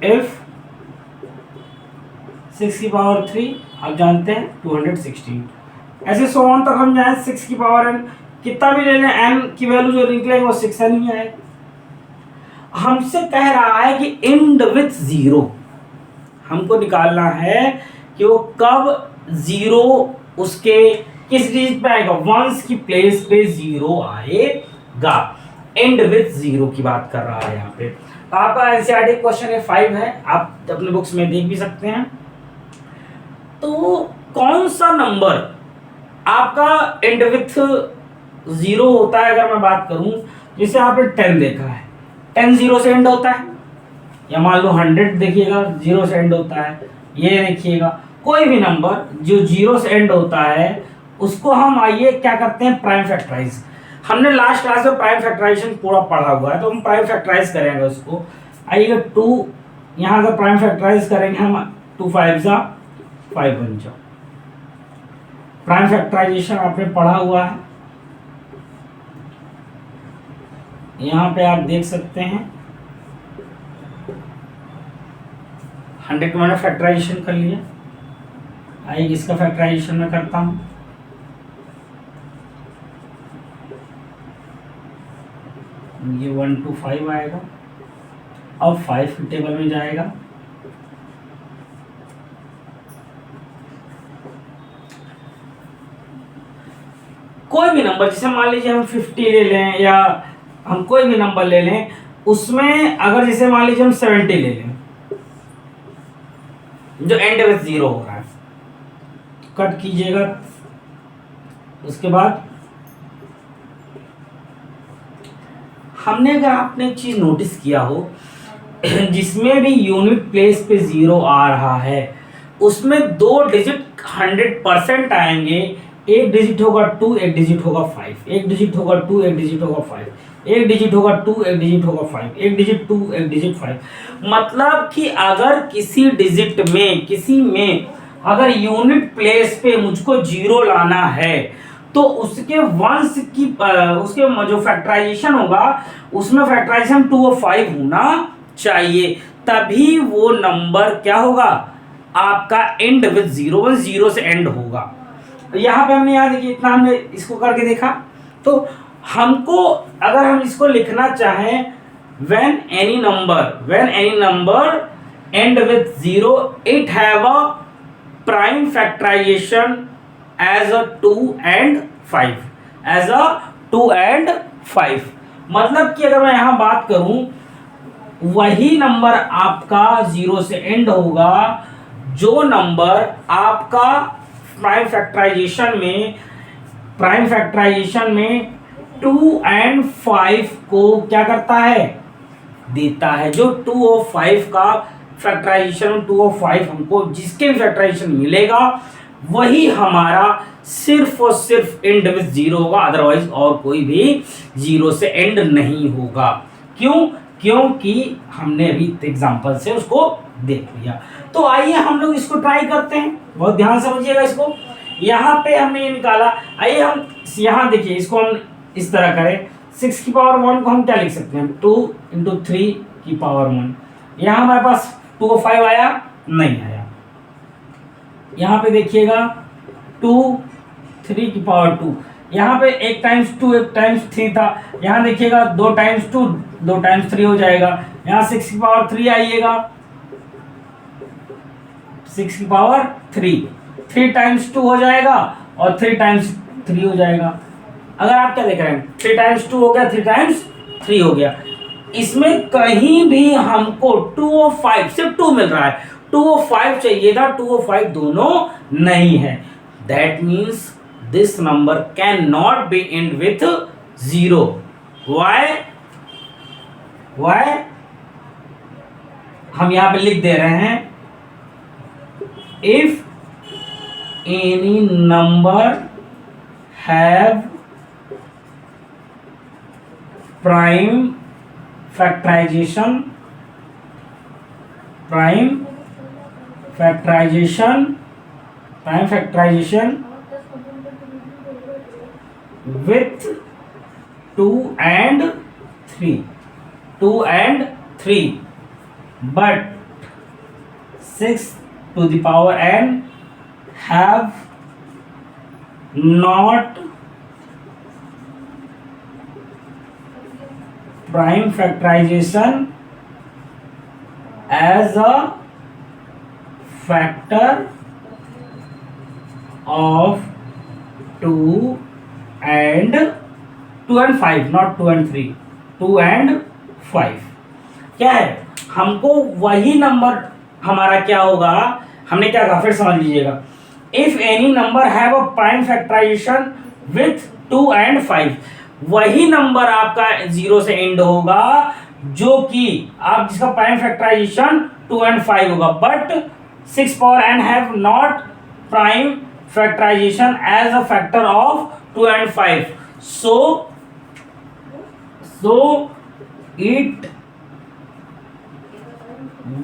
if 6 की पावर 3 आप जानते हैं 216। ऐसे 100 तक हम जाएं 6 की पावर n कितना भी ले लें n की वैल्यू जो निकलेगी वो 6n ही आएगा। हमसे कह रहा है कि एंड विथ 0, हमको निकालना है कि वो कब 0 उसके किस डिजिट पे आएगा, वंस की प्लेस पे 0 आएगा। एंड विथ 0 की बात कर रहा है यहाँ पे। आपका एनसीईआरटी क्वेश्चन है 5 है, आप अपने बुक्स में देख भी सकते हैं। तो कौन सा नंबर आपका एंड विथ 0 होता है, अगर मैं बात करूं, जैसे आपने 10 देखा है, 10 0 से एंड होता है, या मान लो 100 देखिएगा 0 से एंड होता है। ये देखिएगा कोई भी नंबर जो 0 से एंड होता है उसको हम आइए क्या करते हैं, प्राइम फैक्टराइज। हमने लास्ट क्लास में प्राइम फैक्टराइजेशन पूरा पढ़ा हुआ है, तो हम प्राइम फैक्टराइज करेंगे उसको। आइएगा 2, यहाँ अगर प्राइम फैक्टराइज करेंगे हम 2 5 जा 5 बन जाओ। प्राइम फैक्टराइजेशन आपने पढ़ा हुआ है, यहाँ पे आप देख सकते हैं 100 को मैंने फैक्टराइजेशन कर लिया। आइए इसका फैक्टराइजेशन मैं करता हूँ। ये 1 to 5 आएगा, अब 5 की टेबल में जाएगा। कोई भी नंबर, जैसे मान लीजिए हम 50 ले लें, या हम कोई भी नंबर ले लें, उसमें अगर जैसे मान लीजिए हम 70 ले लें जो एंड विथ 0 हो रहा है, कट कीजिएगा। उसके बाद हमने, अगर आपने एक चीज नोटिस किया हो, जिसमें भी यूनिट प्लेस पे 0 आ रहा है उसमें 2 डिजिट 100% आएंगे। एक डिजिट होगा 2, एक डिजिट होगा 5, एक डिजिट होगा 2, एक डिजिट होगा 5, एक डिजिट होगा 2, एक डिजिट होगा 5, एक डिजिट 2, एक डिजिट 5। मतलब कि अगर किसी डिजिट में, किसी में अगर यूनिट प्लेस पे मुझको 0 लाना है तो उसके वंस की उसके जो फैक्टराइजेशन होगा उसमें फैक्टराइजेशन 2 और 5 होना चाहिए, तभी वो नंबर क्या होगा, आपका एंड विथ 0 से एंड होगा। यहाँ पे हमने याद देखिए इतना हमने इसको करके देखा। तो हमको अगर हम इसको लिखना चाहें, when any number end with 0 it have a prime factorization as a 2 and 5, as a 2 and 5। मतलब कि अगर मैं यहाँ बात करूं, वही नंबर आपका 0 से एंड होगा जो नंबर आपका प्राइम फैक्टराइजेशन में 2 and 5 को क्या करता है, देता है। जो 2 और 5 का फैक्टराइजेशन, 2 और 5 हमको जिसके भी फैक्टराइजेशन मिलेगा वही हमारा सिर्फ और सिर्फ एंड विथ 0 होगा, अदरवाइज और कोई भी 0 से एंड नहीं होगा। क्यों? क्योंकि हमने अभी एग्जांपल से उसको देख लिया। तो आइए हम लोग इसको ट्राई करते हैं, बहुत ध्यान समझिएगा इसको। यहाँ पे हमने ये निकाला, आइए हम यहाँ देखिए इसको हम इस तरह करें। 6 की पावर 1 को हम क्या लिख सकते हैं, 2 × 3 की पावर 1। यहाँ हमारे पास 2 और 5 आया, नहीं आया। यहाँ पे देखिएगा 2 3 की पावर 2, यहाँ पे 1 टाइम्स 2 1 टाइम्स 3 था। यहाँ देखिएगा 2 टाइम्स 2 2 टाइम्स 3 हो जाएगा। यहाँ 6 की पावर 3 आइएगा, 6 की पावर 3 टाइम्स 2 हो जाएगा और 3 टाइम्स 3 हो जाएगा। अगर आप क्या देख रहे हैं, 3 टाइम्स 2 हो गया, 3 टाइम्स 3 हो गया। इसमें कहीं भी हमको 2 और 5, सिर्फ 2 मिल रहा है, 2 और 5 चाहिए था, 2 और 5 दोनों नहीं है। That means this number can not be end with 0। Why? हम यहां पे लिख दे रहे हैं, if any number have prime factorization with 2 and 3 but 6 to the power n have not prime factorization as a factor of 2 and 5, not 2 and 3, 2 and 5। क्या है, हमको वही नंबर हमारा क्या होगा, हमने क्या कहा फिर समझ लीजिएगा। If any number have a prime factorization with 2 and 5, वही नंबर आपका 0 से एंड होगा जो कि आप जिसका प्राइम फैक्टराइजेशन 2 and 5 होगा, but 6 power n have not prime factorization as a factor of 2 and 5, so it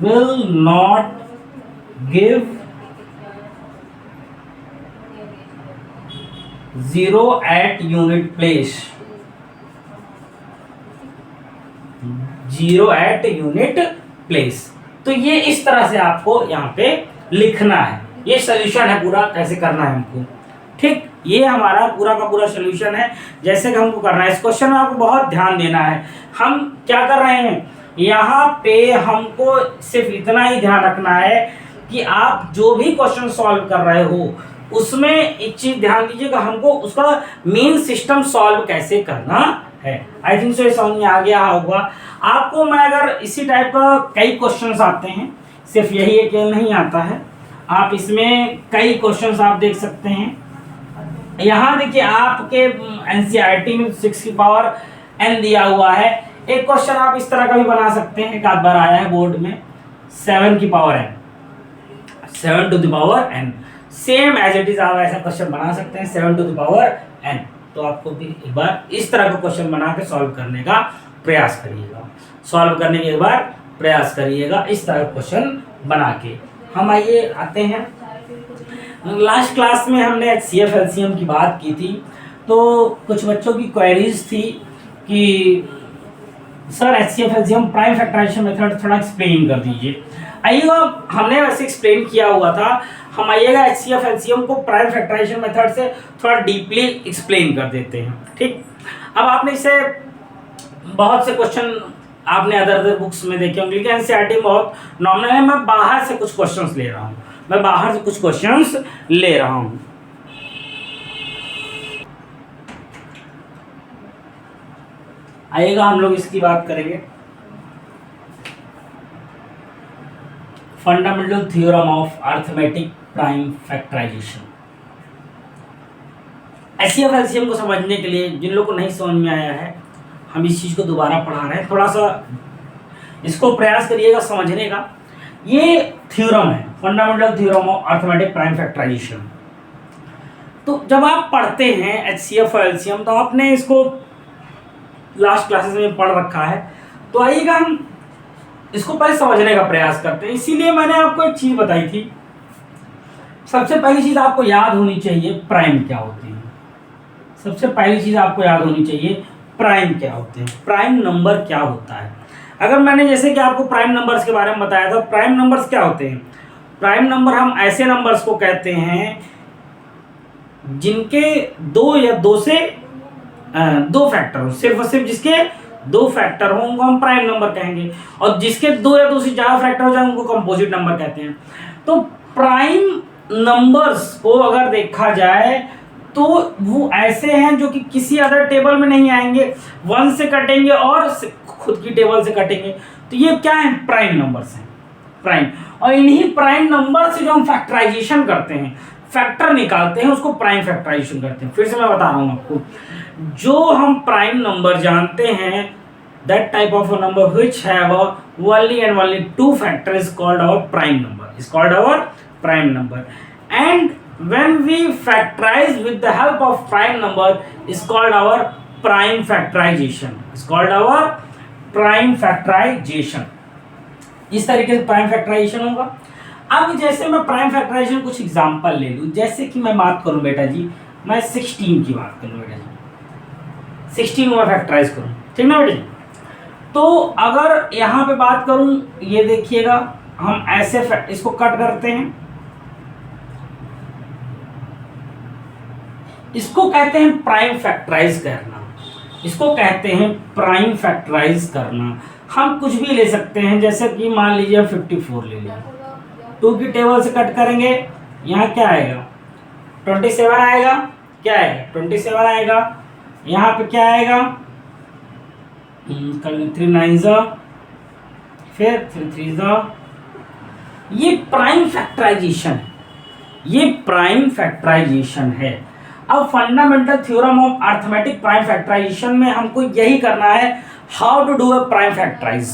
will not give 0 at unit place, 0 at unit place। तो ये इस तरह से आपको यहाँ पे लिखना है, ये सोल्यूशन है पूरा, कैसे करना है हमको। ठीक, ये हमारा पूरा का पूरा सोल्यूशन है जैसे कि हमको करना है। इस क्वेश्चन में आपको बहुत ध्यान देना है। हम क्या कर रहे हैं यहाँ पे, हमको सिर्फ इतना ही ध्यान रखना है कि आप जो भी क्वेश्चन सॉल्व कर रहे हो उसमें एक चीज ध्यान दीजिएगा, हमको उसका मेन सिस्टम सॉल्व कैसे करना है। आई थिंक सो ये समझ में आ गया होगा आपको। मैं अगर इसी टाइप का कई क्वेश्चंस आते हैं, सिर्फ यही एक नहीं आता है, आप इसमें कई क्वेश्चंस आप देख सकते हैं। यहाँ देखिए आपके एनसीईआरटी में 6 की पावर n दिया हुआ है। एक क्वेश्चन आप इस तरह का भी बना सकते हैं, एक आध बार आया है बोर्ड में, 7 की power n, 7 to the power n, same as it is आप ऐसा क्वेश्चन बना सकते हैं 7 to the power n। तो आपको भी एक बार इस तरह का क्वेश्चन बना के सॉल्व करने का प्रयास करिएगा, सॉल्व करने के एक बार प्रयास करिएगा इस तरह का क्वेश्चन बना के। हम आइए आते हैं, लास्ट क्लास में हमने HCF LCM की बात की थी, तो कुछ बच्चों की क्वेरीज थी कि sir HCF LCM prime factorisation method थोड़ा एक्सप्लेन कर दीजिए। आइएगा, हमने वैसे एक्सप्लेन किया हुआ था, हम आइएगा HCF LCM को प्राइम फैक्टराइजेशन मेथड से थोड़ा डीपली एक्सप्लेन कर देते हैं। ठीक, अब आपने इसे बहुत से क्वेश्चन आपने अदर बुक्स में देखे होंगे, लेकिन एनसीईआरटी बहुत नॉर्मल है। मैं बाहर से कुछ क्वेश्चंस ले रहा हूँ, आइएगा हम लोग इसकी बात करेंगे। Fundamental theorem of arithmetic prime factorization. HCF LCM को समझने के लिए जिन लोगों को नहीं समझ में आया है, हम इस चीज़ को दोबारा पढ़ा रहे हैं, थोड़ा सा इसको प्रयास करिएगा समझने का। ये थ्योरम है, fundamental theorem of arithmetic prime factorization. तो जब आप पढ़ते हैं HCF LCM, तो आपने इसको लास्ट क्लासेस में पढ़ रखा है, तो आइएगा हम इसको पहले समझने का प्रयास करते हैं। इसीलिए मैंने आपको एक चीज़ बताई थी, सबसे पहली चीज़ आपको याद होनी चाहिए प्राइम क्या होते हैं। सबसे पहली चीज़ आपको याद होनी चाहिए प्राइम क्या होते हैं, प्राइम नंबर क्या होता है। अगर मैंने जैसे कि आपको प्राइम नंबर्स के बारे में बताया था, प्राइम नंबर्स क्या होते हैं। प्राइम नंबर हम ऐसे नंबर्स को कहते हैं जिनके 2 या 2 से 2 फैक्टर हो, सिर्फ और सिर्फ जिसके 2 फैक्टर हो उनको हम प्राइम नंबर कहेंगे, और जिसके 2 या 2 से ज़्यादा फैक्टर हो जाए उनको कंपोजिट नंबर कहते हैं। तो प्राइम नंबर्स को अगर देखा जाए तो वो ऐसे हैं जो कि किसी अदर टेबल में नहीं आएंगे, 1 से कटेंगे और खुद की टेबल से कटेंगे। तो ये क्या है, प्राइम नंबर्स हैं, प्राइम। और इन्हीं प्राइम नंबर से जो हम फैक्टराइजेशन करते हैं, फैक्टर निकालते हैं, उसको प्राइम फैक्टराइजेशन करते हैं। फिर से मैं बता रहा हूँ आपको, जो हम प्राइम नंबर जानते हैं, that type of a number which have only and only 2 factor is called our prime number, is called our prime number. And when we factorize with the help of prime number is called our prime factorization, is called our prime factorization। इस तरीके से prime factorisation होगा। अब जैसे मैं prime factorisation कुछ example ले लूँ, जैसे कि मैं बात करूँ बेटा जी, मैं 16 की बात करूँ बेटा जी, 16 को मैं फैक्टराइज करूँ, ठीक ना बेटा जी। तो अगर यहाँ पे बात करूँ, ये देखिएगा हम ऐसे इसको कट करते हैं, इसको कहते हैं प्राइम फैक्टराइज करना। इसको कहते हैं प्राइम फैक्टराइज करना। हम कुछ भी ले सकते हैं, जैसे कि मान लीजिए हम 54 ले लिया, 2 की टेबल से कट करेंगे, यहाँ क्या आएगा 27 आएगा, क्या आएगा 27 आएगा, यहाँ पे क्या आएगा 3 9 फिर 3 ये प्राइम फैक्टराइजेशन है, ये प्राइम फैक्टराइजेशन है। अब fundamental theorem of arithmetic prime factorization में हमको यही करना है, how to do a prime factorize,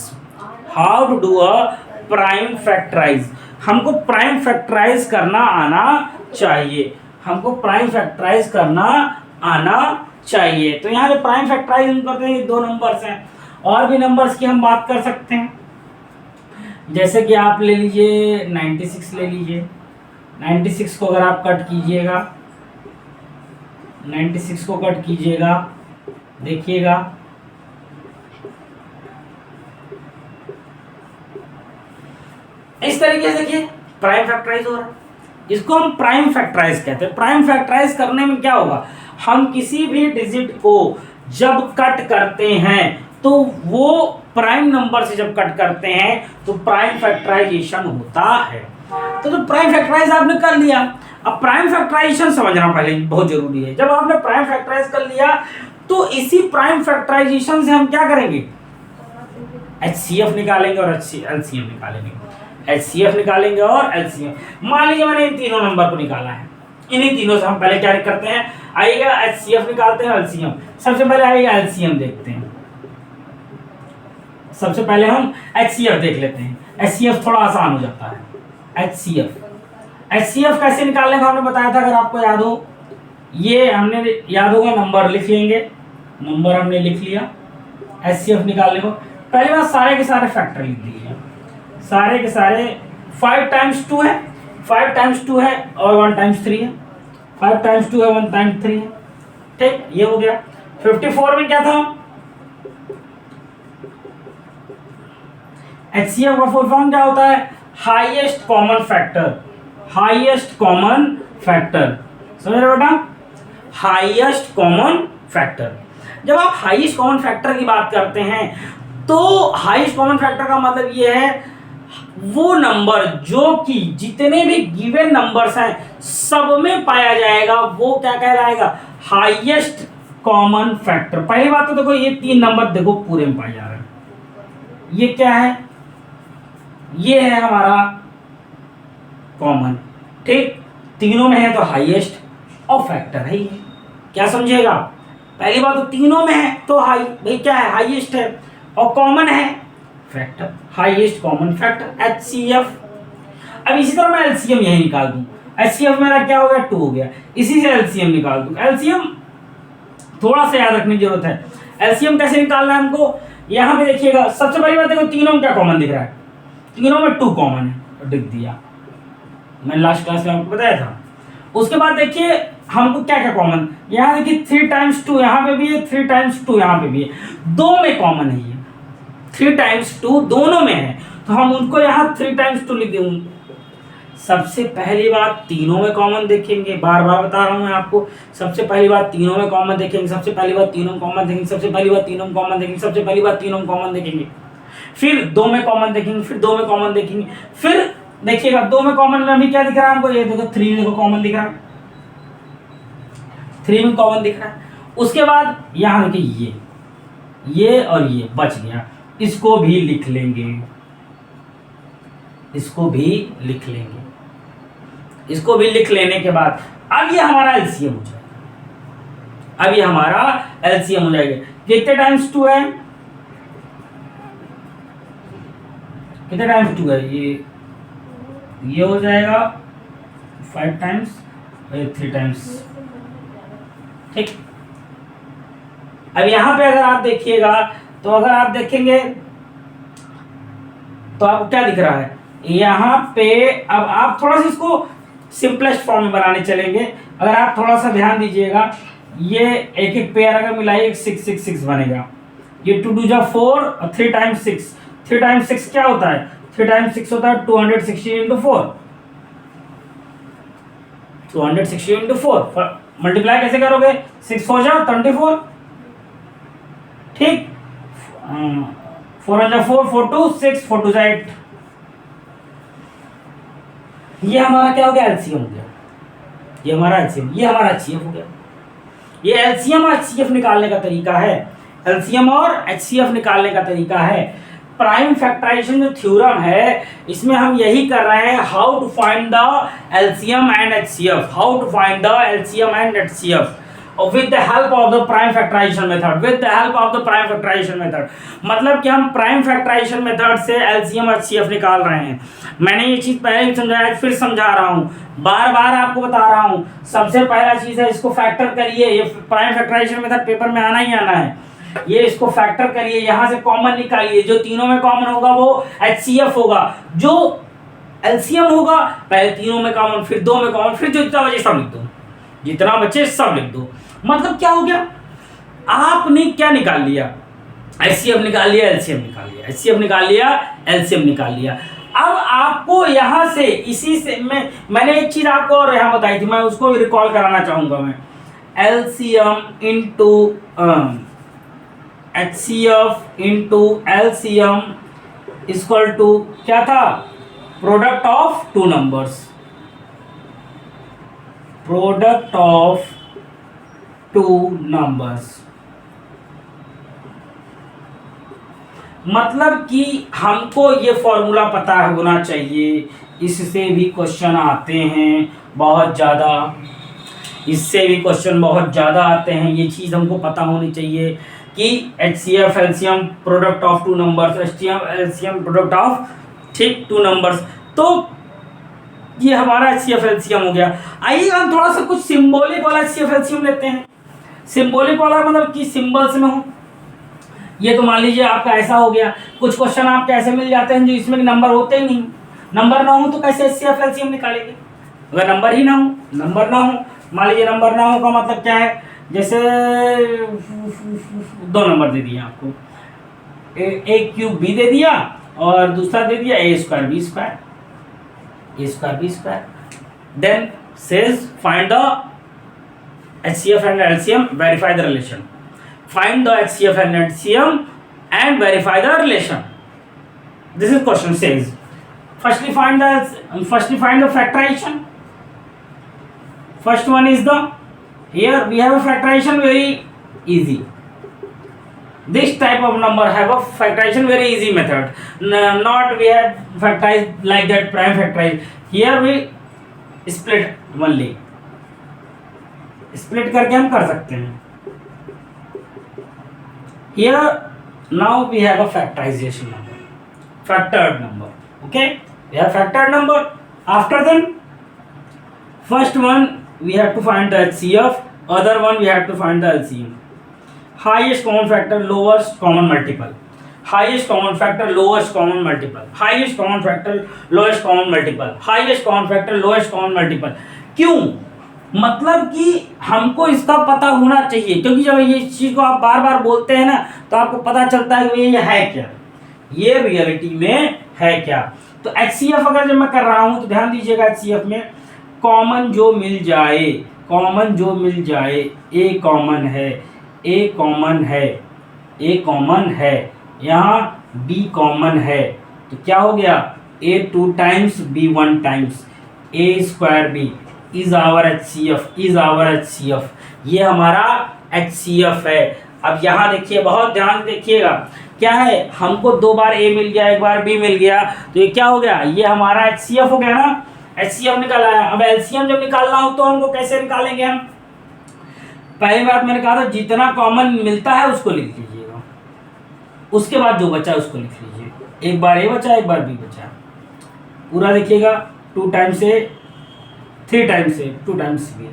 how to do a prime factorize. हमको प्राइम फैक्टराइज करना आना चाहिए, हमको प्राइम फैक्टराइज करना आना चाहिए। तो यहाँ पे प्राइम फैक्टराइज हम करते हैं, 2 नंबर्स हैं, और भी नंबर्स की हम बात कर सकते हैं, जैसे कि आप ले लीजिए 96 ले लीजिए। 96 को अगर आप कट कीजिएगा, 96 को कट कीजिएगा, देखिएगा इस तरीके से, देखिए प्राइम फैक्टराइज हो रहा है, इसको हम प्राइम फैक्टराइज कहते हैं। प्राइम फैक्टराइज करने में क्या होगा, हम किसी भी डिजिट को जब कट करते हैं तो वो प्राइम नंबर से जब कट करते हैं तो प्राइम फैक्टराइजेशन होता है। तो जो प्राइम फैक्टराइज आपने कर लिया, अब प्राइम फैक्टराइजेशन समझना पहले बहुत जरूरी है। जब आपने प्राइम फैक्टराइज कर लिया तो इसी प्राइम फैक्टराइजेशन से हम क्या करेंगे, HCF निकालेंगे और LCM निकालेंगे, HCF निकालेंगे और LCM। मान लीजिए मैंने इन तीनों नंबर को निकाला है, इन्हीं तीनों से हम पहले क्या करते हैं, आइएगा HCF निकालते हैं, LCM। सबसे पहले आइएगा LCM देखते हैं, सबसे पहले हम HCF देख लेते हैं। HCF थोड़ा आसान हो जाता है। HCF कैसे निकालने का हमने बताया था, अगर आपको याद हो, ये हमने याद होगा, नंबर लिख लेंगे, नंबर हमने लिख लिया। HCF निकालने को पहली बार सारे के सारे फैक्टर लिख दीजिए, सारे के सारे 5 टाइम्स 2 है, 5 टाइम्स 2 है और 1 टाइम्स 3 है, 5 टाइम्स 2 है 1 टाइम्स 3 है, ठीक, ये हो गया। 54 में क्या था, HCF का फुल फॉर्म क्या होता है, highest common factor, highest common factor, समझ रहे बेटा, हाईएस्ट कॉमन फैक्टर। जब आप हाईएस्ट कॉमन फैक्टर की बात करते हैं तो हाईएस्ट कॉमन फैक्टर का मतलब ये है वो नंबर जो कि जितने भी गिवन नंबर्स हैं सब में पाया जाएगा, वो क्या कहलाएगा, हाईएस्ट कॉमन फैक्टर। पहली बात तो देखो, ये 3 नंबर देखो पूरे में पाए जा रहे हैं, ये क्या है, ये है हमारा कॉमन, ठीक, तीनों में है तो हाईएस्ट और फैक्टर है ये, क्या समझेगा, पहली बात तो तीनों में है तो हाई, भाई क्या है, हाईएस्ट है, और कॉमन है factor, highest common factor HCF। अब इसी तरह मैं LCM यही निकाल दूं, HCF मेरा क्या हो गया 2 हो गया, इसी से LCM निकाल दूं। LCM थोड़ा सा याद रखने की जरूरत है, LCM कैसे निकालना है हमको, यहाँ पे देखिएगा, सबसे पहली बात देखो तीनों में क्या कॉमन दिख रहा है, तीनों में 2 कॉमन है, दिख दिया, मैंने लास्ट क्लास में आपको बताया था। उसके बाद देखिए हमको क्या क्या कॉमन, यहाँ देखिए 3 टाइम्स 2 यहाँ पे भी है, 3 टाइम्स 2 यहाँ पे भी है, 2 में कॉमन है ये, 3 टाइम्स 2 दोनों में है, तो हम उनको यहाँ 3 टाइम्स 2 लिख देंगे। सबसे पहली बात तीनों में कॉमन देखेंगे, बार बार बता रहा हूँ मैं आपको, सबसे पहली बात तीनों में कॉमन देखेंगे, सबसे पहली बात तीनों में कॉमन देखेंगे, सबसे पहली बात तीनों में कॉमन देखेंगे, सबसे पहली बात तीनों में कॉमन देखेंगे, फिर 2 में कॉमन देखेंगे, फिर 2 में कॉमन देखेंगे, फिर देखिएगा 2 में कॉमन में अभी क्या दिख रहा है हमको, ये देखो 3 में कॉमन दिख रहा है, 3 में कॉमन दिख रहा है। उसके बाद यहाँ देखिए ये और ये बच गया, इसको भी लिख लेंगे, इसको भी लिख लेंगे, इसको भी लिख लेने के बाद अब ये हमारा LCM हो जाएगा, अब ये हमारा LCM हो जाएगा। कितने टाइम्स 2 है, कितने टाइम्स 2 है, ये हो जाएगा 5 टाइम्स, 3 टाइम्स, ठीक। अब यहाँ पे अगर आप देखिएगा तो अगर आप देखेंगे तो आपको क्या दिख रहा है यहाँ पे, अब आप थोड़ा सा इसको सिंपलेस्ट फॉर्म में बनाने चलेंगे, अगर आप थोड़ा सा ध्यान दीजिएगा, ये एक एक पेयर अगर मिलाइए 6 6 6 बनेगा, ये 2 2 जा 4 और 3 टाइम्स 6, 3 टाइम्स 6 क्या होता है, 3 टाइम्स 6 होता है 260 इंटू 4, 260 इंटू 4, मल्टीप्लाई कैसे करोगे, 6 4 जा 24, ठीक, 4 1 4, 4 2 6, 4 2 8। ये हमारा क्या हो गया, एलसीएम हो गया, ये हमारा एलसीएम, ये हमारा एचसीएफ हो गया। ये एलसीएम और एचसीएफ निकालने का तरीका है, एलसीएम और एचसीएफ निकालने का तरीका है। प्राइम फैक्टराइजेशन जो थ्योरम है इसमें हम यही कर रहे हैं, how to find the LCM and HCF, how to find the LCM and HCF with the help of the prime factorization method, with the help of the prime factorization method। मतलब कि हम प्राइम फैक्टराइजेशन मेथड से LCM और HCF निकाल रहे हैं। मैंने ये चीज़ पहले ही समझाया, फिर समझा रहा हूँ, बार बार आपको बता रहा हूँ। सबसे पहला चीज़ है, इसको फैक्टर करिए, ये प्राइम फैक्टराइजेशन मेथड पेपर में आना ही आना है। ये इसको फैक्टर करिए, यहाँ से कॉमन निकालिए, जो तीनों में कॉमन होगा वो एचसीएफ होगा, जो एलसीएम होगा पहले तीनों में कॉमन, फिर दो में कॉमन, फिर जो जितना बचे सब लिख दो, जितना बचे सब लिख दो। मतलब क्या हो गया, आपने क्या निकाल लिया, एचसीएफ निकाल लिया, एलसीएम निकाल लिया, एचसीएफ निकाल लिया, एलसीएम निकाल लिया। अब आपको यहाँ से इसी से मैंने एक चीज आपको और यहाँ बताई थी, मैं उसको रिकॉल कराना चाहूंगा। मैं LCM into HCF into LCM equal to क्या था, product of two numbers, product of two numbers. मतलब कि हमको ये फॉर्मूला पता होना चाहिए, इससे भी क्वेश्चन आते हैं बहुत ज़्यादा, इससे भी क्वेश्चन बहुत ज़्यादा आते हैं। ये चीज़ हमको पता होनी चाहिए कि HCF LCM product of two numbers, HCF LCM product of ठीक टू नंबर्स। तो ये हमारा एचसीएफ एलसीएम हो गया। आइए हम थोड़ा सा कुछ सिंबॉलिक वाला एचसीएफ एलसीएम लेते हैं। सिंबॉलिक वाला मतलब कि सिंबल्स में हो, ये तो मान लीजिए आपका ऐसा हो गया। कुछ क्वेश्चन आपके ऐसे मिल जाते हैं जो इसमें नंबर होते ही नहीं, नंबर ना हो तो कैसे एचसीएफ एलसीएम निकालेंगे, अगर नंबर ही ना हो, नंबर ना हो, मान लीजिए नंबर ना हो का मतलब क्या है, जैसे दो नंबर दे दिए आपको, ए क्यूब बी दे दिया और दूसरा दे दिया A square B square, A square B square, then says find the HCF and LCM, verify the relation. Find the HCF and LCM and verify the relation. This is question says. Firstly find the factorization. First one is the, here we have a factorization very easy. This type of number have a factorization very easy method. Not we have factorized like that prime factorized. Here we split only. Split करके हम कर सकते हैं। Here now we have a factorization number, factored number. Okay, we have factored number. After then, first one we have to find the HCF, other one we have to find the LCM. Highest common factor, lowest common multiple. Highest common factor, lowest common multiple. Highest common factor, lowest common multiple. Highest common factor, lowest common multiple. क्यों? मतलब कि हमको इसका पता होना चाहिए, क्योंकि जब ये चीज़ को आप बार बार बोलते हैं ना तो आपको पता चलता है कि ये है क्या, ये रियलिटी में है क्या। तो एचसीएफ अगर जब मैं कर रहा हूँ तो ध्यान दीजिएगा, एचसीएफ में कॉमन जो मिल जाए, कॉमन जो मिल जाए, ए कॉमन है, ए कॉमन है, ए कॉमन है, यहाँ बी कॉमन है, तो क्या हो गया, A 2 times B 1 times, A square B is our HCF, is our HCF, ये हमारा एचसीएफ है। अब यहाँ देखिए, बहुत ध्यान देखिएगा, क्या है, हमको 2 बार ए मिल गया, 1 बार बी मिल गया, तो ये क्या हो गया, ये हमारा एचसीएफ हो गया ना, एचसीएफ निकाला है। अब एलसीएम जब निकालना हो तो हमको कैसे निकालेंगे हम, पहली बात मैंने कहा था जितना कॉमन मिलता है उसको लिख लीजिएगा, उसके बाद जो बचा उसको लिख लीजिए। 1 बार ए बचा, 1 बार बी बचा, पूरा देखिएगा, 2 टाइम्स ए, 3 टाइम्स ए, 2 टाइम्स बी,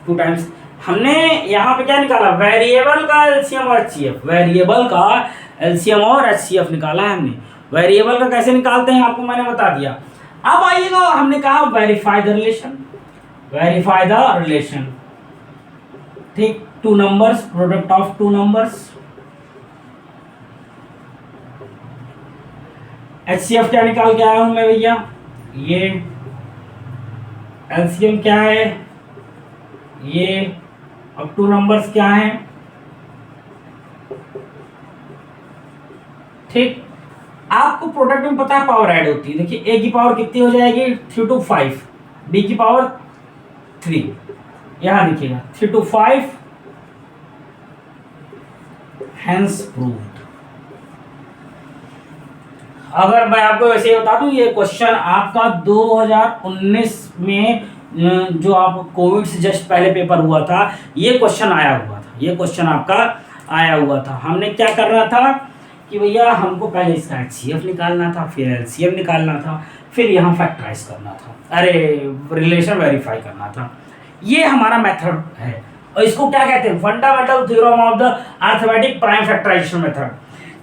2 टाइम्स। हमने यहाँ पे क्या निकाला, वेरिएबल का एलसीएम और एचसीएफ, वेरिएबल का एलसीएम और एचसीएफ निकाला है हमने। वेरिएबल का कैसे निकालते हैं आपको मैंने बता दिया। अब आइएगा, हमने कहा verify the relation, verify the relation, ठीक, 2 numbers, product of 2 numbers. HCF क्या निकाल के आया हूं मैं भैया, ये एलसीएम क्या है, ये, अब 2 नंबर्स क्या हैं, ठीक। आपको प्रोडक्ट में पता है पावर ऐड होती है, देखिए ए की पावर कितनी हो जाएगी 3 to 5, बी की पावर 3, यहां देखिएगा 3 to 5, हैंस प्रूव्ड। अगर मैं आपको वैसे ही बता दूं, ये क्वेश्चन आपका 2019 में जो आप कोविड से जस्ट पहले पेपर हुआ था, ये क्वेश्चन आया हुआ था, ये क्वेश्चन आपका आया हुआ था। हमने क्या करना था कि भैया हमको पहले इसका HCF निकालना था, फिर LCM निकालना था, फिर यहाँ फैक्टराइज करना था, अरे रिलेशन वेरीफाई करना था। ये हमारा मेथड है और इसको क्या कहते हैं, fundamental theorem of the arithmetic prime factorisation method.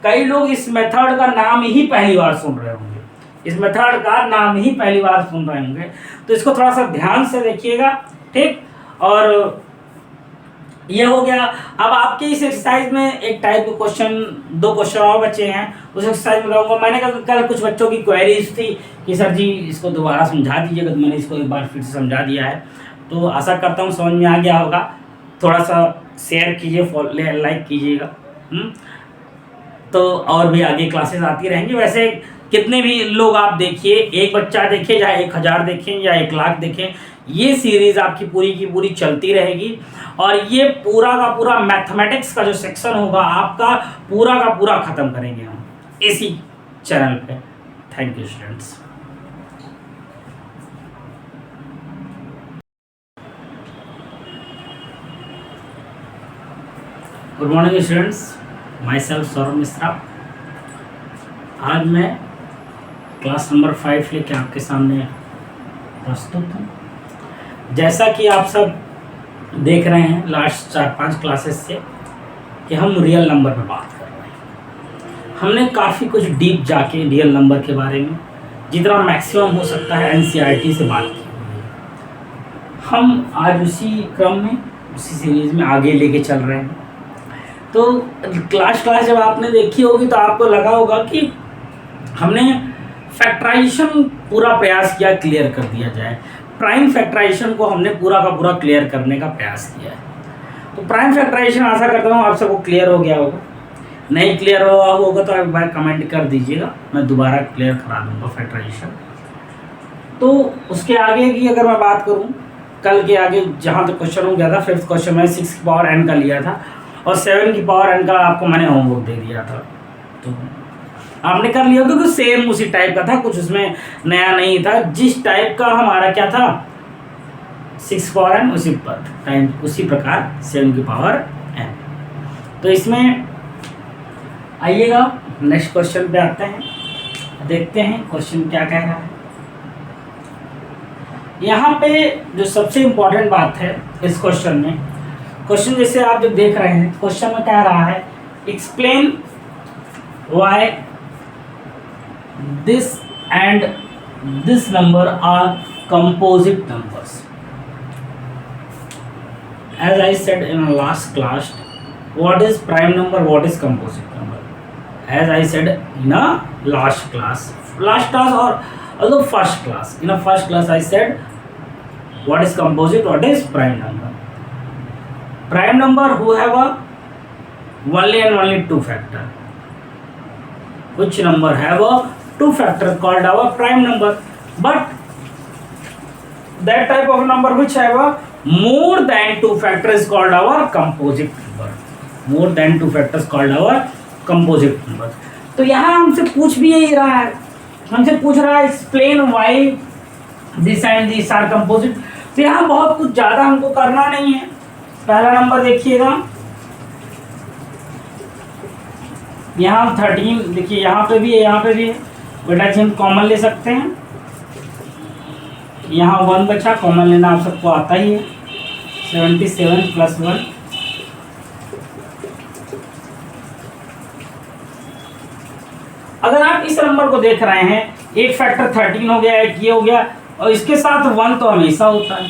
कई लोग इस मेथड का नाम ही पहली बार सुन रहे होंगे, इस मेथड का नाम ही पहली बार सुन रहे होंगे, तो इसको थोड़ा सा ध्यान से देखिएगा, ठीक। और ये हो गया। अब आपके इस एक्सरसाइज में एक टाइप के क्वेश्चन, 2 क्वेश्चन और बचे हैं, उस एक्सरसाइज में कहूँगा। मैंने कल कुछ बच्चों की क्वेरीज थी कि सर जी इसको दोबारा समझा दीजिएगा, तो मैंने इसको एक बार फिर से समझा दिया है, तो आशा करता हूँ समझ में आ गया होगा। थोड़ा सा शेयर कीजिए, लाइक कीजिएगा। तो और भी आगे क्लासेस आती रहेंगी। वैसे कितने भी लोग आप देखिए, एक बच्चा देखें या 1000 देखें या 1 लाख देखें, ये सीरीज आपकी पूरी की पूरी चलती रहेगी। और ये पूरा का पूरा मैथमेटिक्स का जो सेक्शन होगा आपका पूरा का पूरा ख़त्म करेंगे हम इसी चैनल पे। Thank you students. Good morning students, my self Saurabh Mishra. आज मैं क्लास नंबर 5 लेके आपके सामने प्रस्तुत हूँ। जैसा कि आप सब देख रहे हैं लास्ट 4-5 क्लासेस से कि हम रियल नंबर पे बात कर रहे हैं। हमने काफ़ी कुछ डीप जाके रियल नंबर के बारे में जितना मैक्सिमम हो सकता है NCERT से बात की हुई है। हम आज उसी क्रम में, उसी सीरीज़ में आगे लेके चल रहे हैं। तो क्लास जब आपने देखी होगी तो आपको लगा होगा कि हमने फैक्टराइजेशन पूरा प्रयास किया क्लियर कर दिया जाए। प्राइम फैक्टराइजेशन को हमने पूरा का पूरा क्लियर करने का प्रयास किया है। तो प्राइम फैक्टराइजेशन आशा करता हूँ आप सबको क्लियर हो गया होगा। नहीं क्लियर हुआ होगा तो एक बार कमेंट कर दीजिएगा, मैं दोबारा क्लियर करा दूँगा फैक्टराइजेशन। तो उसके आगे की अगर मैं बात करूँ, कल के आगे जहाँ तक क्वेश्चन हो गया था, 5th क्वेश्चन में 6 की पावर n का लिया था और 7 की पावर n का आपको मैंने होमवर्क दे दिया था, तो आपने कर लिया क्योंकि सेम उसी टाइप का था, कुछ उसमें नया नहीं था। जिस टाइप का हमारा क्या था 6 पावर n उसी प्रकार 7 की पावर n। तो इसमें आइएगा नेक्स्ट क्वेश्चन पे आते हैं, देखते हैं क्वेश्चन क्या कह रहा है। यहाँ पे जो सबसे इम्पोर्टेंट बात है इस क्वेश्चन में, क्वेश्चन जैसे आप जब देख रहे हैं क्वेश्चन में कह रहा है explain why this and this number are composite numbers. As I said in our last class, what is prime number, what is composite number? As I said in a last class or although first class, in a first class I said what is composite, what is prime number. Prime number who have a only and only 2 factor. Which number have a 2 factor called our prime number, but that type of number which have a more than 2 factors called our composite number. More than 2 factors called our composite number. तो यहाँ हमसे पूछ भी यही रहा है, हमसे पूछ रहा है explain why this and this are composite। तो यहाँ बहुत कुछ ज़्यादा हमको करना नहीं है। पहला नंबर देखिएगा, यहाँ 13 देखिए, यहाँ पे भी है, यहाँ पे भी है बेटा जी, हम कॉमन ले सकते हैं। यहाँ 1 बचा, कॉमन लेना आप सबको आता ही है। 77 + 1 अगर आप इस नंबर को देख रहे हैं, एक फैक्टर 13 हो गया, एक ये हो गया, और इसके साथ 1 तो हमेशा होता है,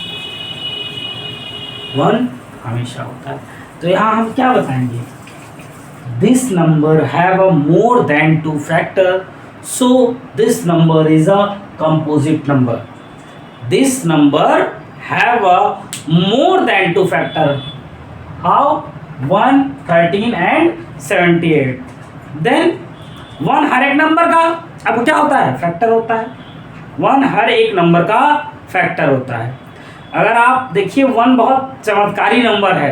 1 हमेशा होता है। तो यहाँ हम क्या बताएंगे, this number have a more than 2 factor, so this number is a composite number. This number have a more than 2 factor. How? 1, 13 and 78. Then 1 हर एक नंबर का अब क्या होता है, फैक्टर होता है। 1 हर एक नंबर का फैक्टर होता है। अगर आप देखिए 1 बहुत चमत्कारी नंबर है।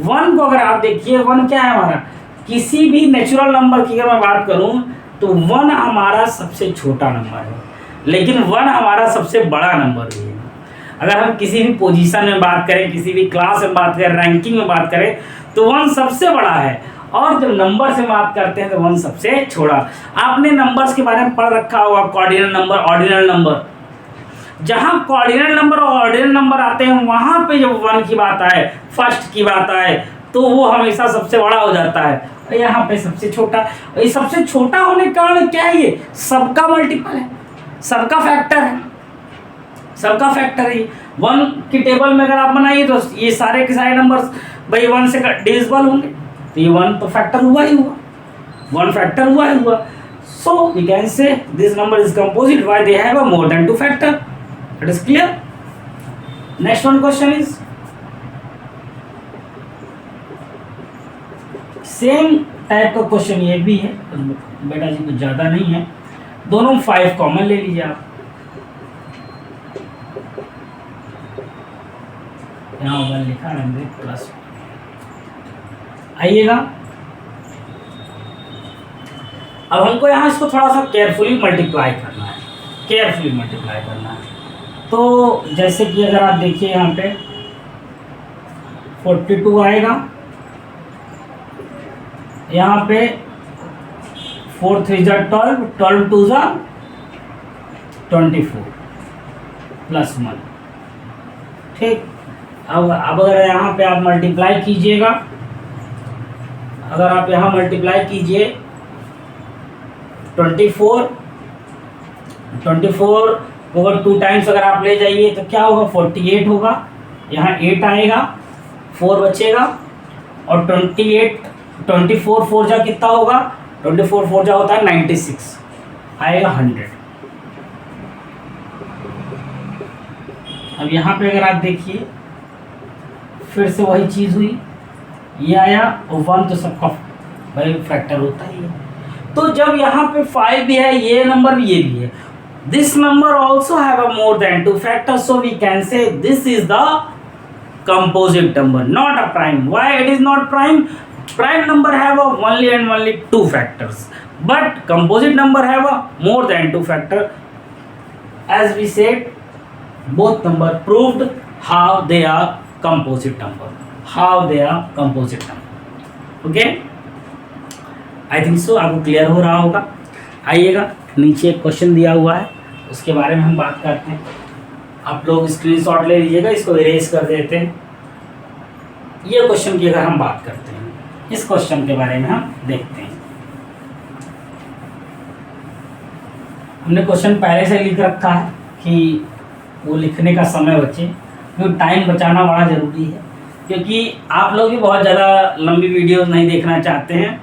1 को अगर आप देखिए 1 क्या है हमारा, किसी भी नेचुरल नंबर की अगर मैं बात करूं तो 1 हमारा सबसे छोटा नंबर है, लेकिन 1 हमारा सबसे बड़ा नंबर भी है। अगर हम किसी भी पोजीशन में बात करें, किसी भी क्लास में बात करें, रैंकिंग में बात करें तो 1 सबसे बड़ा है, और जब नंबर से बात करते हैं तो 1 सबसे छोटा। आपने नंबर्स के बारे में पढ़ रखा होगा, कॉर्डिनल नंबर, ऑर्डिनल नंबर। जहां कॉर्डिनल नंबर और ऑर्डिनल नंबर आते हैं वहां पे जब 1 की बात आए, फर्स्ट की बात आए, तो वो हमेशा सबसे बड़ा हो जाता है, यहाँ पे सबसे छोटा। ये सबसे छोटा होने के कारण क्या है, ये सबका मल्टीपल है, सबका फैक्टर है, सबका फैक्टर है। 1 की टेबल में अगर आप बनाइए तो ये सारे के सारे नंबर्स भाई 1 से डिविजिबल होंगे, तो ये 1 तो फैक्टर हुआ ही हुआ, 1 फैक्टर हुआ ही हुआ। So we can say this number is composite why they have a more than 2 factor. It is clear. Next one question is same type का क्वेश्चन ये भी है, बेटा जी कुछ ज़्यादा नहीं है, दोनों 5 कॉमन ले लीजिए आप। यहाँ होगा लिखा 100 प्लस, आइएगा। अब हमको यहाँ इसको थोड़ा सा केयरफुली मल्टीप्लाई करना है, केयरफुली मल्टीप्लाई करना है। तो जैसे कि अगर आप देखिए यहाँ पे 42 आएगा, यहाँ पे 4 3 जा 12, 12 2 जा 24 प्लस 1, ठीक। अब अगर यहाँ पे आप मल्टीप्लाई कीजिएगा, अगर आप यहाँ मल्टीप्लाई कीजिए 24 को अगर 2 टाइम्स अगर आप ले जाइए तो क्या होगा, 48 होगा, यहाँ 8 आएगा, 4 बचेगा, और 24 4 जा कितना होगा, 24 4 जा होता है 96, आएगा 100। अब यहाँ पे अगर आप देखिए फिर से वही चीज़ हुई, ये आया, और 1 तो सबका भाई फैक्टर होता ही है। तो जब यहाँ पे 5 भी है, ये नंबर भी, ये भी है, this number also have a more than 2 factor, so we can say this is the composite number, not a prime. Why it is not prime? Prime number have a only and only 2 factors, but composite number have a more than 2 factor. As we said, both number proved how they are composite number, how they are composite number. Okay, I think so आपको clear हो रहा होगा। आइएगा, नीचे एक question दिया हुआ है, उसके बारे में हम बात करते हैं। आप लोग स्क्रीनशॉट ले लीजिएगा, इसको इरेज कर देते हैं। ये क्वेश्चन की अगर हम बात करते हैं, इस क्वेश्चन के बारे में हम देखते हैं। हमने क्वेश्चन पहले से लिख रखा है कि वो लिखने का समय बचे, क्योंकि टाइम बचाना बड़ा ज़रूरी है, क्योंकि आप लोग भी बहुत ज़्यादा लंबी वीडियोस नहीं देखना चाहते हैं,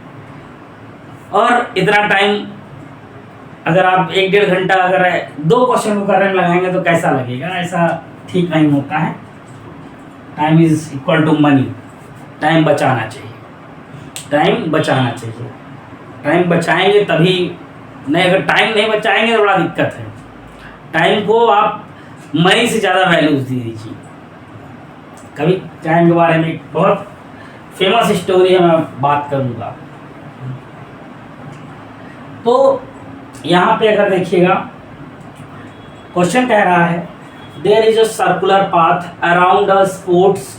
और इतना टाइम अगर आप 1-1.5 घंटा अगर 2 क्वेश्चन को करने में लगाएंगे तो कैसा लगेगा, ऐसा ठीक नहीं होता है। Time is equal to money, time बचाना चाहिए, टाइम बचाना चाहिए, टाइम बचाएंगे तभी, नहीं अगर टाइम नहीं बचाएंगे तो बड़ा दिक्कत है। टाइम को आप मनी से ज़्यादा वैल्यूज दे दीजिए। कभी टाइम के बारे में एक बहुत फेमस स्टोरी है, मैं बात करूँगा। तो यहाँ पे अगर देखिएगा क्वेश्चन कह रहा है, there is a circular path around a sports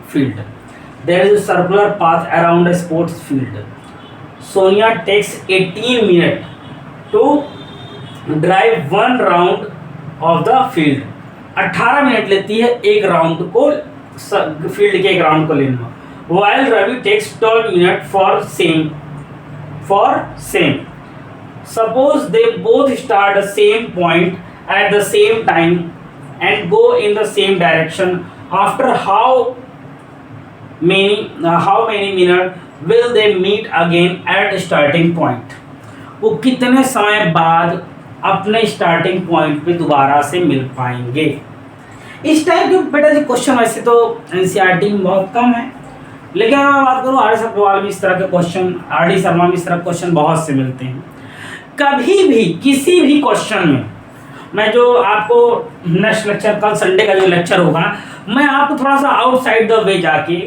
field, there is a circular path around a sports field, Sonia takes 18 minute to drive 1 round of the field. 18 minute लेती है एक राउंड को, फील्ड के एक राउंड को लेना। While Ravi takes 12 minute for same. Suppose they both start the same point at the same time and go in the same direction. After how many minutes will they meet again at starting point? वो कितने समय बाद अपने starting point पे दोबारा से मिल पाएंगे? इस टाइप के बेटा जी क्वेश्चन वैसे तो एनसीईआरटी में बहुत कम है, लेकिन अगर मैं बात करूँ आर डी शर्मा में इस तरह के क्वेश्चन बहुत से मिलते हैं। कभी भी किसी भी क्वेश्चन में, मैं जो आपको नेक्स्ट लेक्चर, कल संडे का जो लेक्चर होगा, मैं आपको थोड़ा सा आउटसाइड द वे जाके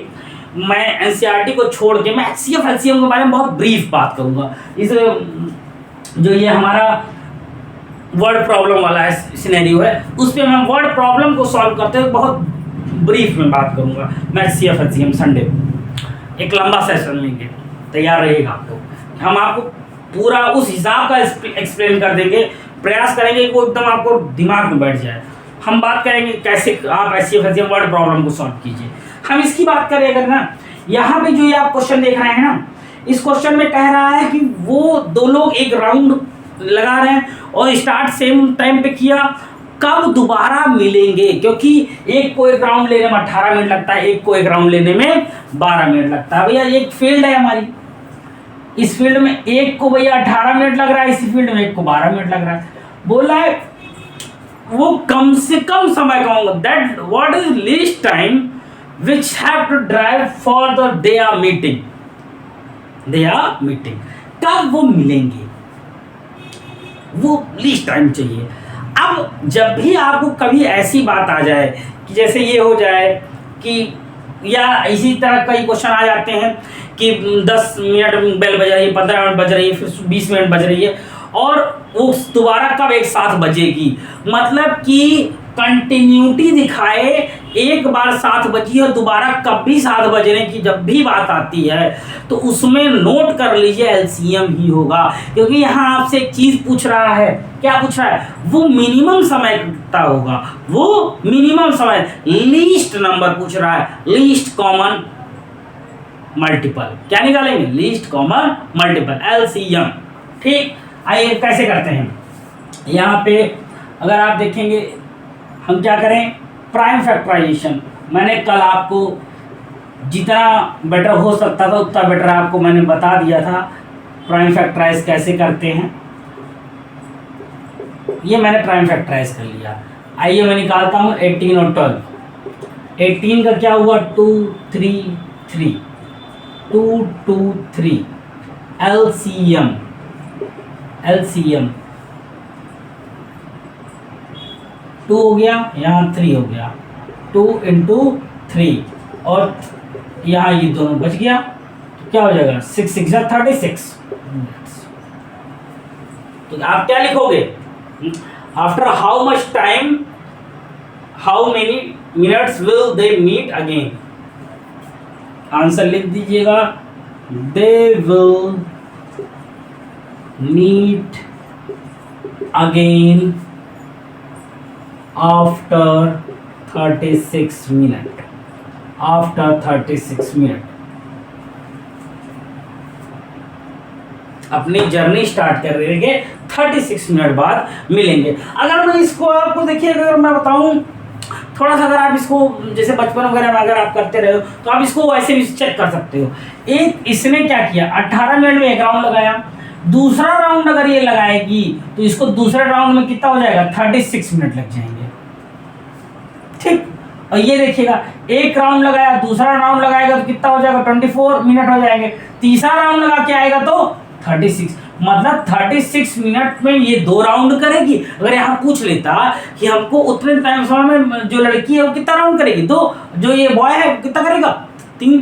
मैं एनसीईआरटी को छोड़ के मैं एचसीएफ एलसीएम के बारे में बहुत ब्रीफ बात करूंगा। इस जो ये हमारा वर्ड प्रॉब्लम वाला है सिनेरियो है, उस पर मैं वर्ड प्रॉब्लम को सॉल्व करते हुए बहुत ब्रीफ में बात करूंगा। मैं एचसीएफ एलसीएम संडे एक लंबा सेशन लेंगे, तैयार रहिएगा। आपको हम आपको पूरा उस हिसाब का एक्सप्लेन कर देंगे, प्रयास करेंगे कि वो एकदम आपको दिमाग में बैठ जाए। हम बात करेंगे कैसे आप एचसीएफ एलसीएम वर्ड प्रॉब्लम को सॉल्व कीजिए। हम इसकी बात करें अगर ना, यहाँ पे जो ये आप क्वेश्चन देख रहे हैं ना, इस क्वेश्चन में कह रहा है कि वो दो लोग एक राउंड लगा रहे हैं और स्टार्ट सेम टाइम पे किया, कब दोबारा मिलेंगे, क्योंकि एक को एक राउंड लेने में 18 मिनट लगता है, एक को एक राउंड लेने में 12 मिनट लगता है। भैया एक फील्ड है हमारी, इस फील्ड में एक को भैया 18 मिनट लग रहा है, इसी फील्ड में एक को 12 मिनट लग रहा है। बोला है वो कम से कम समय का होगा, that what is least time which have to drive for the they are meeting, कब वो मिलेंगे, वो लीस्ट टाइम चाहिए। अब जब भी आपको कभी ऐसी बात आ जाए कि जैसे ये हो जाए कि, या इसी तरह कई क्वेश्चन आ जाते हैं कि 10 मिनट बेल बज रही है, 15 मिनट बज रही है, फिर 20 मिनट बज रही है, और वो दोबारा कब एक साथ बजेगी, मतलब कि कंटिन्यूटी दिखाए, एक बार 7 बजी और दोबारा कब भी 7 बजने की जब भी बात आती है तो उसमें नोट कर लीजिए एलसीएम ही होगा, क्योंकि यहाँ आपसे एक चीज पूछ रहा है। क्या पूछ रहा है? वो मिनिमम समय कितना होगा, वो मिनिमम समय, लीस्ट नंबर पूछ रहा है, लीस्ट कॉमन मल्टीपल। क्या निकालेंगे? Least common multiple, LCM. ठीक, आइए कैसे करते हैं। यहाँ पे अगर आप देखेंगे हम क्या करें, प्राइम फैक्टराइजेशन। मैंने कल आपको जितना बेटर हो सकता था उतना बेटर आपको मैंने बता दिया था प्राइम फैक्टराइज कैसे करते हैं। ये मैंने प्राइम फैक्टराइज कर लिया। आइए मैं निकालता हूँ 18 और 12। 18 का क्या हुआ? 2 3 3, 2 2 3, एलसीएम 2 हो गया, यहाँ 3 हो गया, 2 इंटू 3, और यहाँ ये दोनों बच गया, तो क्या हो जाएगा? 6 6 36। तो आप क्या लिखोगे? After how much time, how many minutes will they meet again. Answer लिख दीजिएगा, they will meet again after 36 minute, after 36 minute अपनी जर्नी स्टार्ट कर रहेंगे, 36 मिनट बाद मिलेंगे। अगर मैं इसको आपको देखिए, अगर मैं बताऊं थोड़ा सा, अगर आप इसको जैसे बचपन वगैरह में अगर आप करते रहे हो तो आप इसको वैसे भी चेक कर सकते हो। एक इसने क्या किया, 18 मिनट में एक राउंड लगाया, दूसरा राउंड अगर ये लगाएगी तो इसको दूसरे राउंड में कितना हो जाएगा? 36 मिनट लग जाएंगे। ठीक, और ये देखिएगा एक राउंड लगाया, दूसरा राउंड लगाएगा तो कितना हो जाएगा? 24 मिनट हो जाएंगे। तीसरा राउंड लगा के आएगा तो 36, मतलब 36 मिनट में ये 2 राउंड करेगी। अगर यहाँ पूछ लेता कि हमको उतने टाइम समय में जो लड़की है वो कितना राउंड करेगी, 2, जो ये बॉय है कितना करेगा? 3।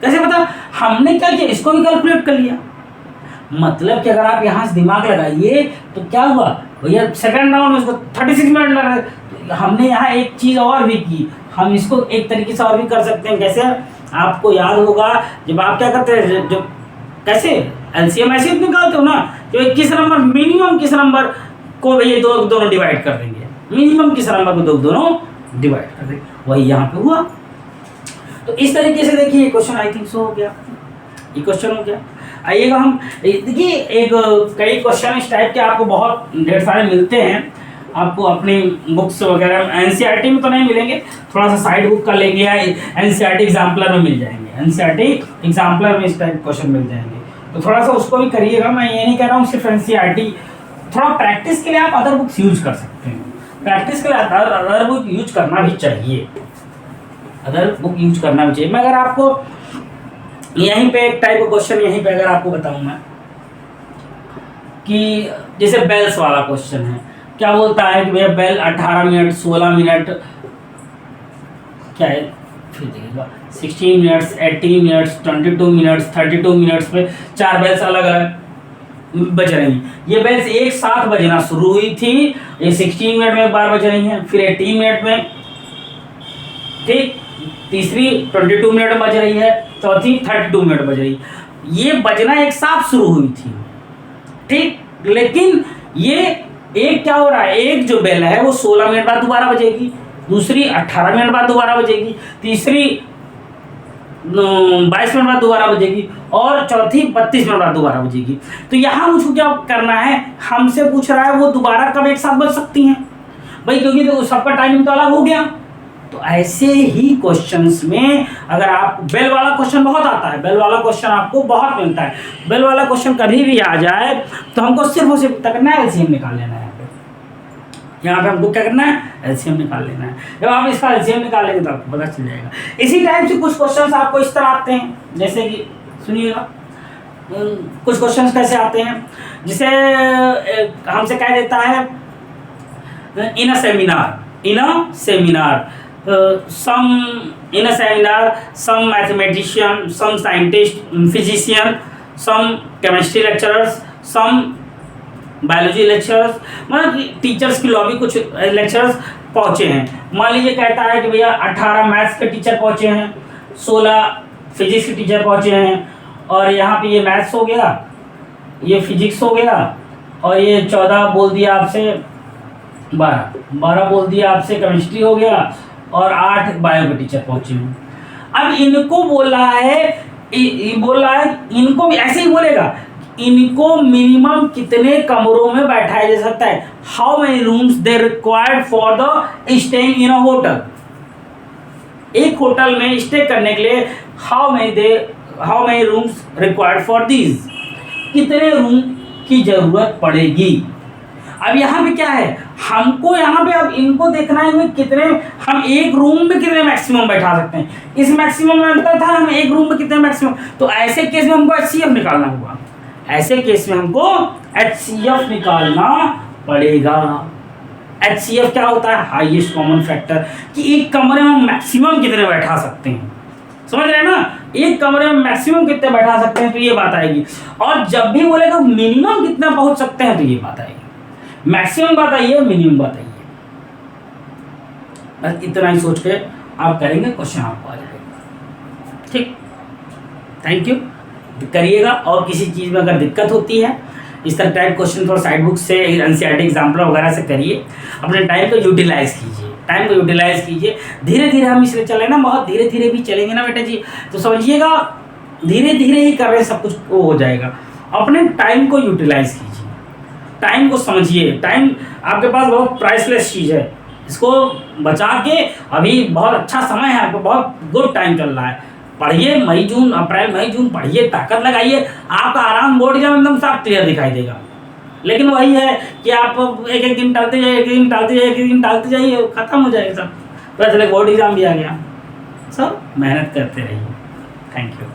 कैसे पता? हमने क्या किया, इसको भी कैलकुलेट कर लिया। मतलब कि अगर आप यहाँ से दिमाग लगाइए तो क्या हुआ भैया, सेकंड राउंड में इसको 36 मिनट लग रहे। तो हमने यहाँ एक चीज़ और भी की, हम इसको एक तरीके से और भी कर सकते हैं। कैसे? आपको याद होगा जब आप क्या करते हैं, जो कैसे एलसीएम ऐसे निकालते हो ना, कि किस नंबर मिनिमम किस नंबर को ये दोनों डिवाइड कर देंगे, मिनिमम किस नंबर को दोनों डिवाइड कर देंगे, वही यहाँ पे हुआ। तो इस तरीके से देखिए क्वेश्चन आई थिंक सो हो गया, ये क्वेश्चन हो गया। आइएगा हम देखिए एक कई क्वेश्चन इस टाइप के आपको बहुत ढेर सारे मिलते हैं, आपको अपनी बुक्स वगैरह एनसीईआरटी में तो नहीं मिलेंगे, थोड़ा सा साइड बुक कर लेंगे या एनसीईआरटी एग्जाम्पलर में मिल जाएंगे, एनसीईआरटी एग्जाम्पलर में इस टाइप क्वेश्चन मिल जाएंगे, तो थोड़ा सा उसको भी करिएगा। मैं ये नहीं कह रहा हूँ सिर्फ एनसीईआरटी, थोड़ा प्रैक्टिस के लिए आप अदर बुक्स यूज कर सकते हैं, प्रैक्टिस के लिए अदर बुक यूज करना भी चाहिए, अदर बुक यूज करना भी चाहिए। मैं अगर आपको यहीं पे एक टाइप का क्वेश्चन यहीं पे अगर आपको बताऊँ मैं, कि जैसे बेल्स वाला क्वेश्चन है, क्या बोलता है कि भैया बेल 18 मिनट, 16 मिनट, क्या है फिर देखिएगा 16 मिनट्स, 18 मिनट्स, 22 मिनट्स, 32 मिनट्स पे 4 बेल्स अलग अलग बज रही हैं। ये बेल्स एक साथ बजना शुरू हुई थी, ये 16 मिनट में एक बार बज रही हैं, फिर 18 मिनट में, ठीक, तीसरी 22 मिनट में बज रही है, चौथी 32 मिनट बज रही है। ये बजना एक साथ शुरू हुई थी, ठीक, लेकिन ये एक क्या हो रहा है, एक जो बेल है वो 16 मिनट बाद दोबारा बजेगी, दूसरी 18 मिनट बाद दोबारा बजेगी, तीसरी 22 मिनट बाद दोबारा बजेगी, और चौथी 32 मिनट बाद दोबारा बजेगी। तो यहाँ मुझको क्या करना है, हमसे पूछ रहा है वो दोबारा कब एक साथ बज सकती हैं भाई, क्योंकि तो सबका टाइमिंग तो अलग हो गया। तो ऐसे ही क्वेश्चंस में अगर आप, बेल वाला क्वेश्चन बहुत आता है, बेल वाला क्वेश्चन आपको बहुत मिलता है, बेल वाला क्वेश्चन कभी भी आ जाए तो हमको सिर्फ और सिर्फ करना है एलसीएम निकाल लेना है। यहाँ पे हमको क्या करना है, एलसीएम निकाल लेना है। जब आप इसका एलसीएम निकाल लेंगे तो आपको पता चल जाएगा। इसी टाइप से कुछ क्वेश्चंस आपको इस तरह आते हैं, जैसे कि सुनिएगा, कुछ क्वेश्चंस कैसे आते हैं, जैसे हमसे कह देता है in a seminar some mathematician, some scientist, physician, some chemistry lecturers, some biology lecturers, मतलब टीचर्स की लॉबी, कुछ लेक्चरर्स पहुँचे हैं। मान लीजिए कहता है कि भैया 18 मैथ्स के टीचर पहुँचे हैं, 16 फिजिक्स के टीचर पहुँचे हैं, और यहाँ पे ये मैथ्स हो गया, ये फिजिक्स हो गया, और ये 14 बोल दिया आपसे, 12 बोल दिया आपसे केमिस्ट्री हो गया, और 8 बायो के टीचर पहुँचे हैं। अब इनको बोल रहा है, इनको भी ऐसे ही बोलेगा, इनको मिनिमम कितने कमरों में बैठाया जा सकता है, how many rooms they required for the staying in a hotel. एक होटल में स्टे करने के लिए how many rooms required for these, कितने रूम की जरूरत पड़ेगी। अब यहाँ पे क्या है, हमको यहाँ पे अब इनको देखना है कितने, हम एक रूम में कितने मैक्सिमम बैठा सकते हैं। इस मैक्सिमम में अंतर था, हम एक रूम में कितने मैक्सिमम, तो ऐसे केस में हमको HCF निकालना होगा, ऐसे केस में हमको HCF निकालना पड़ेगा। HCF क्या होता है, हाईएस्ट कॉमन फैक्टर, कि एक कमरे में मैक्सिमम कितने बैठा सकते हैं, समझ रहे हैं ना, एक कमरे में मैक्सिमम कितने बैठा सकते हैं, तो ये बात आएगी। और जब भी बोलेगा मिनिमम कितना पहुंच सकते हैं, तो ये बात आएगी, मैक्सिमम बताइए, मिनिमम बताइए। बस इतना ही सोच के आप करेंगे, क्वेश्चन आपको आ जाएगा। ठीक, थैंक यू, करिएगा। और किसी चीज़ में अगर दिक्कत होती है, इस तरह टाइप क्वेश्चन थोड़ा साइड बुक से, एनसीईआरटी एग्जाम्पल वगैरह से करिए, अपने टाइम को यूटिलाइज कीजिए, धीरे धीरे हम इसलिए चले ना, बहुत धीरे धीरे भी चलेंगे ना बेटा जी, तो समझिएगा धीरे धीरे ही कर रहे सब कुछ वो हो जाएगा। अपने टाइम को यूटिलाइज कीजिए, टाइम को समझिए, टाइम आपके पास बहुत प्राइसलेस चीज़ है, इसको बचा के, अभी बहुत अच्छा समय है, आपको बहुत गुड टाइम चल रहा है, पढ़िए, अप्रैल मई जून पढ़िए, ताकत लगाइए, आपका आराम बोर्ड एग्जाम एकदम साफ क्लियर दिखाई देगा। लेकिन वही है कि आप एक दिन टालते जाइए, खत्म हो जाएगा सब, तो बोर्ड एग्जाम भी आ गया। सब मेहनत करते रहिए। Thank you.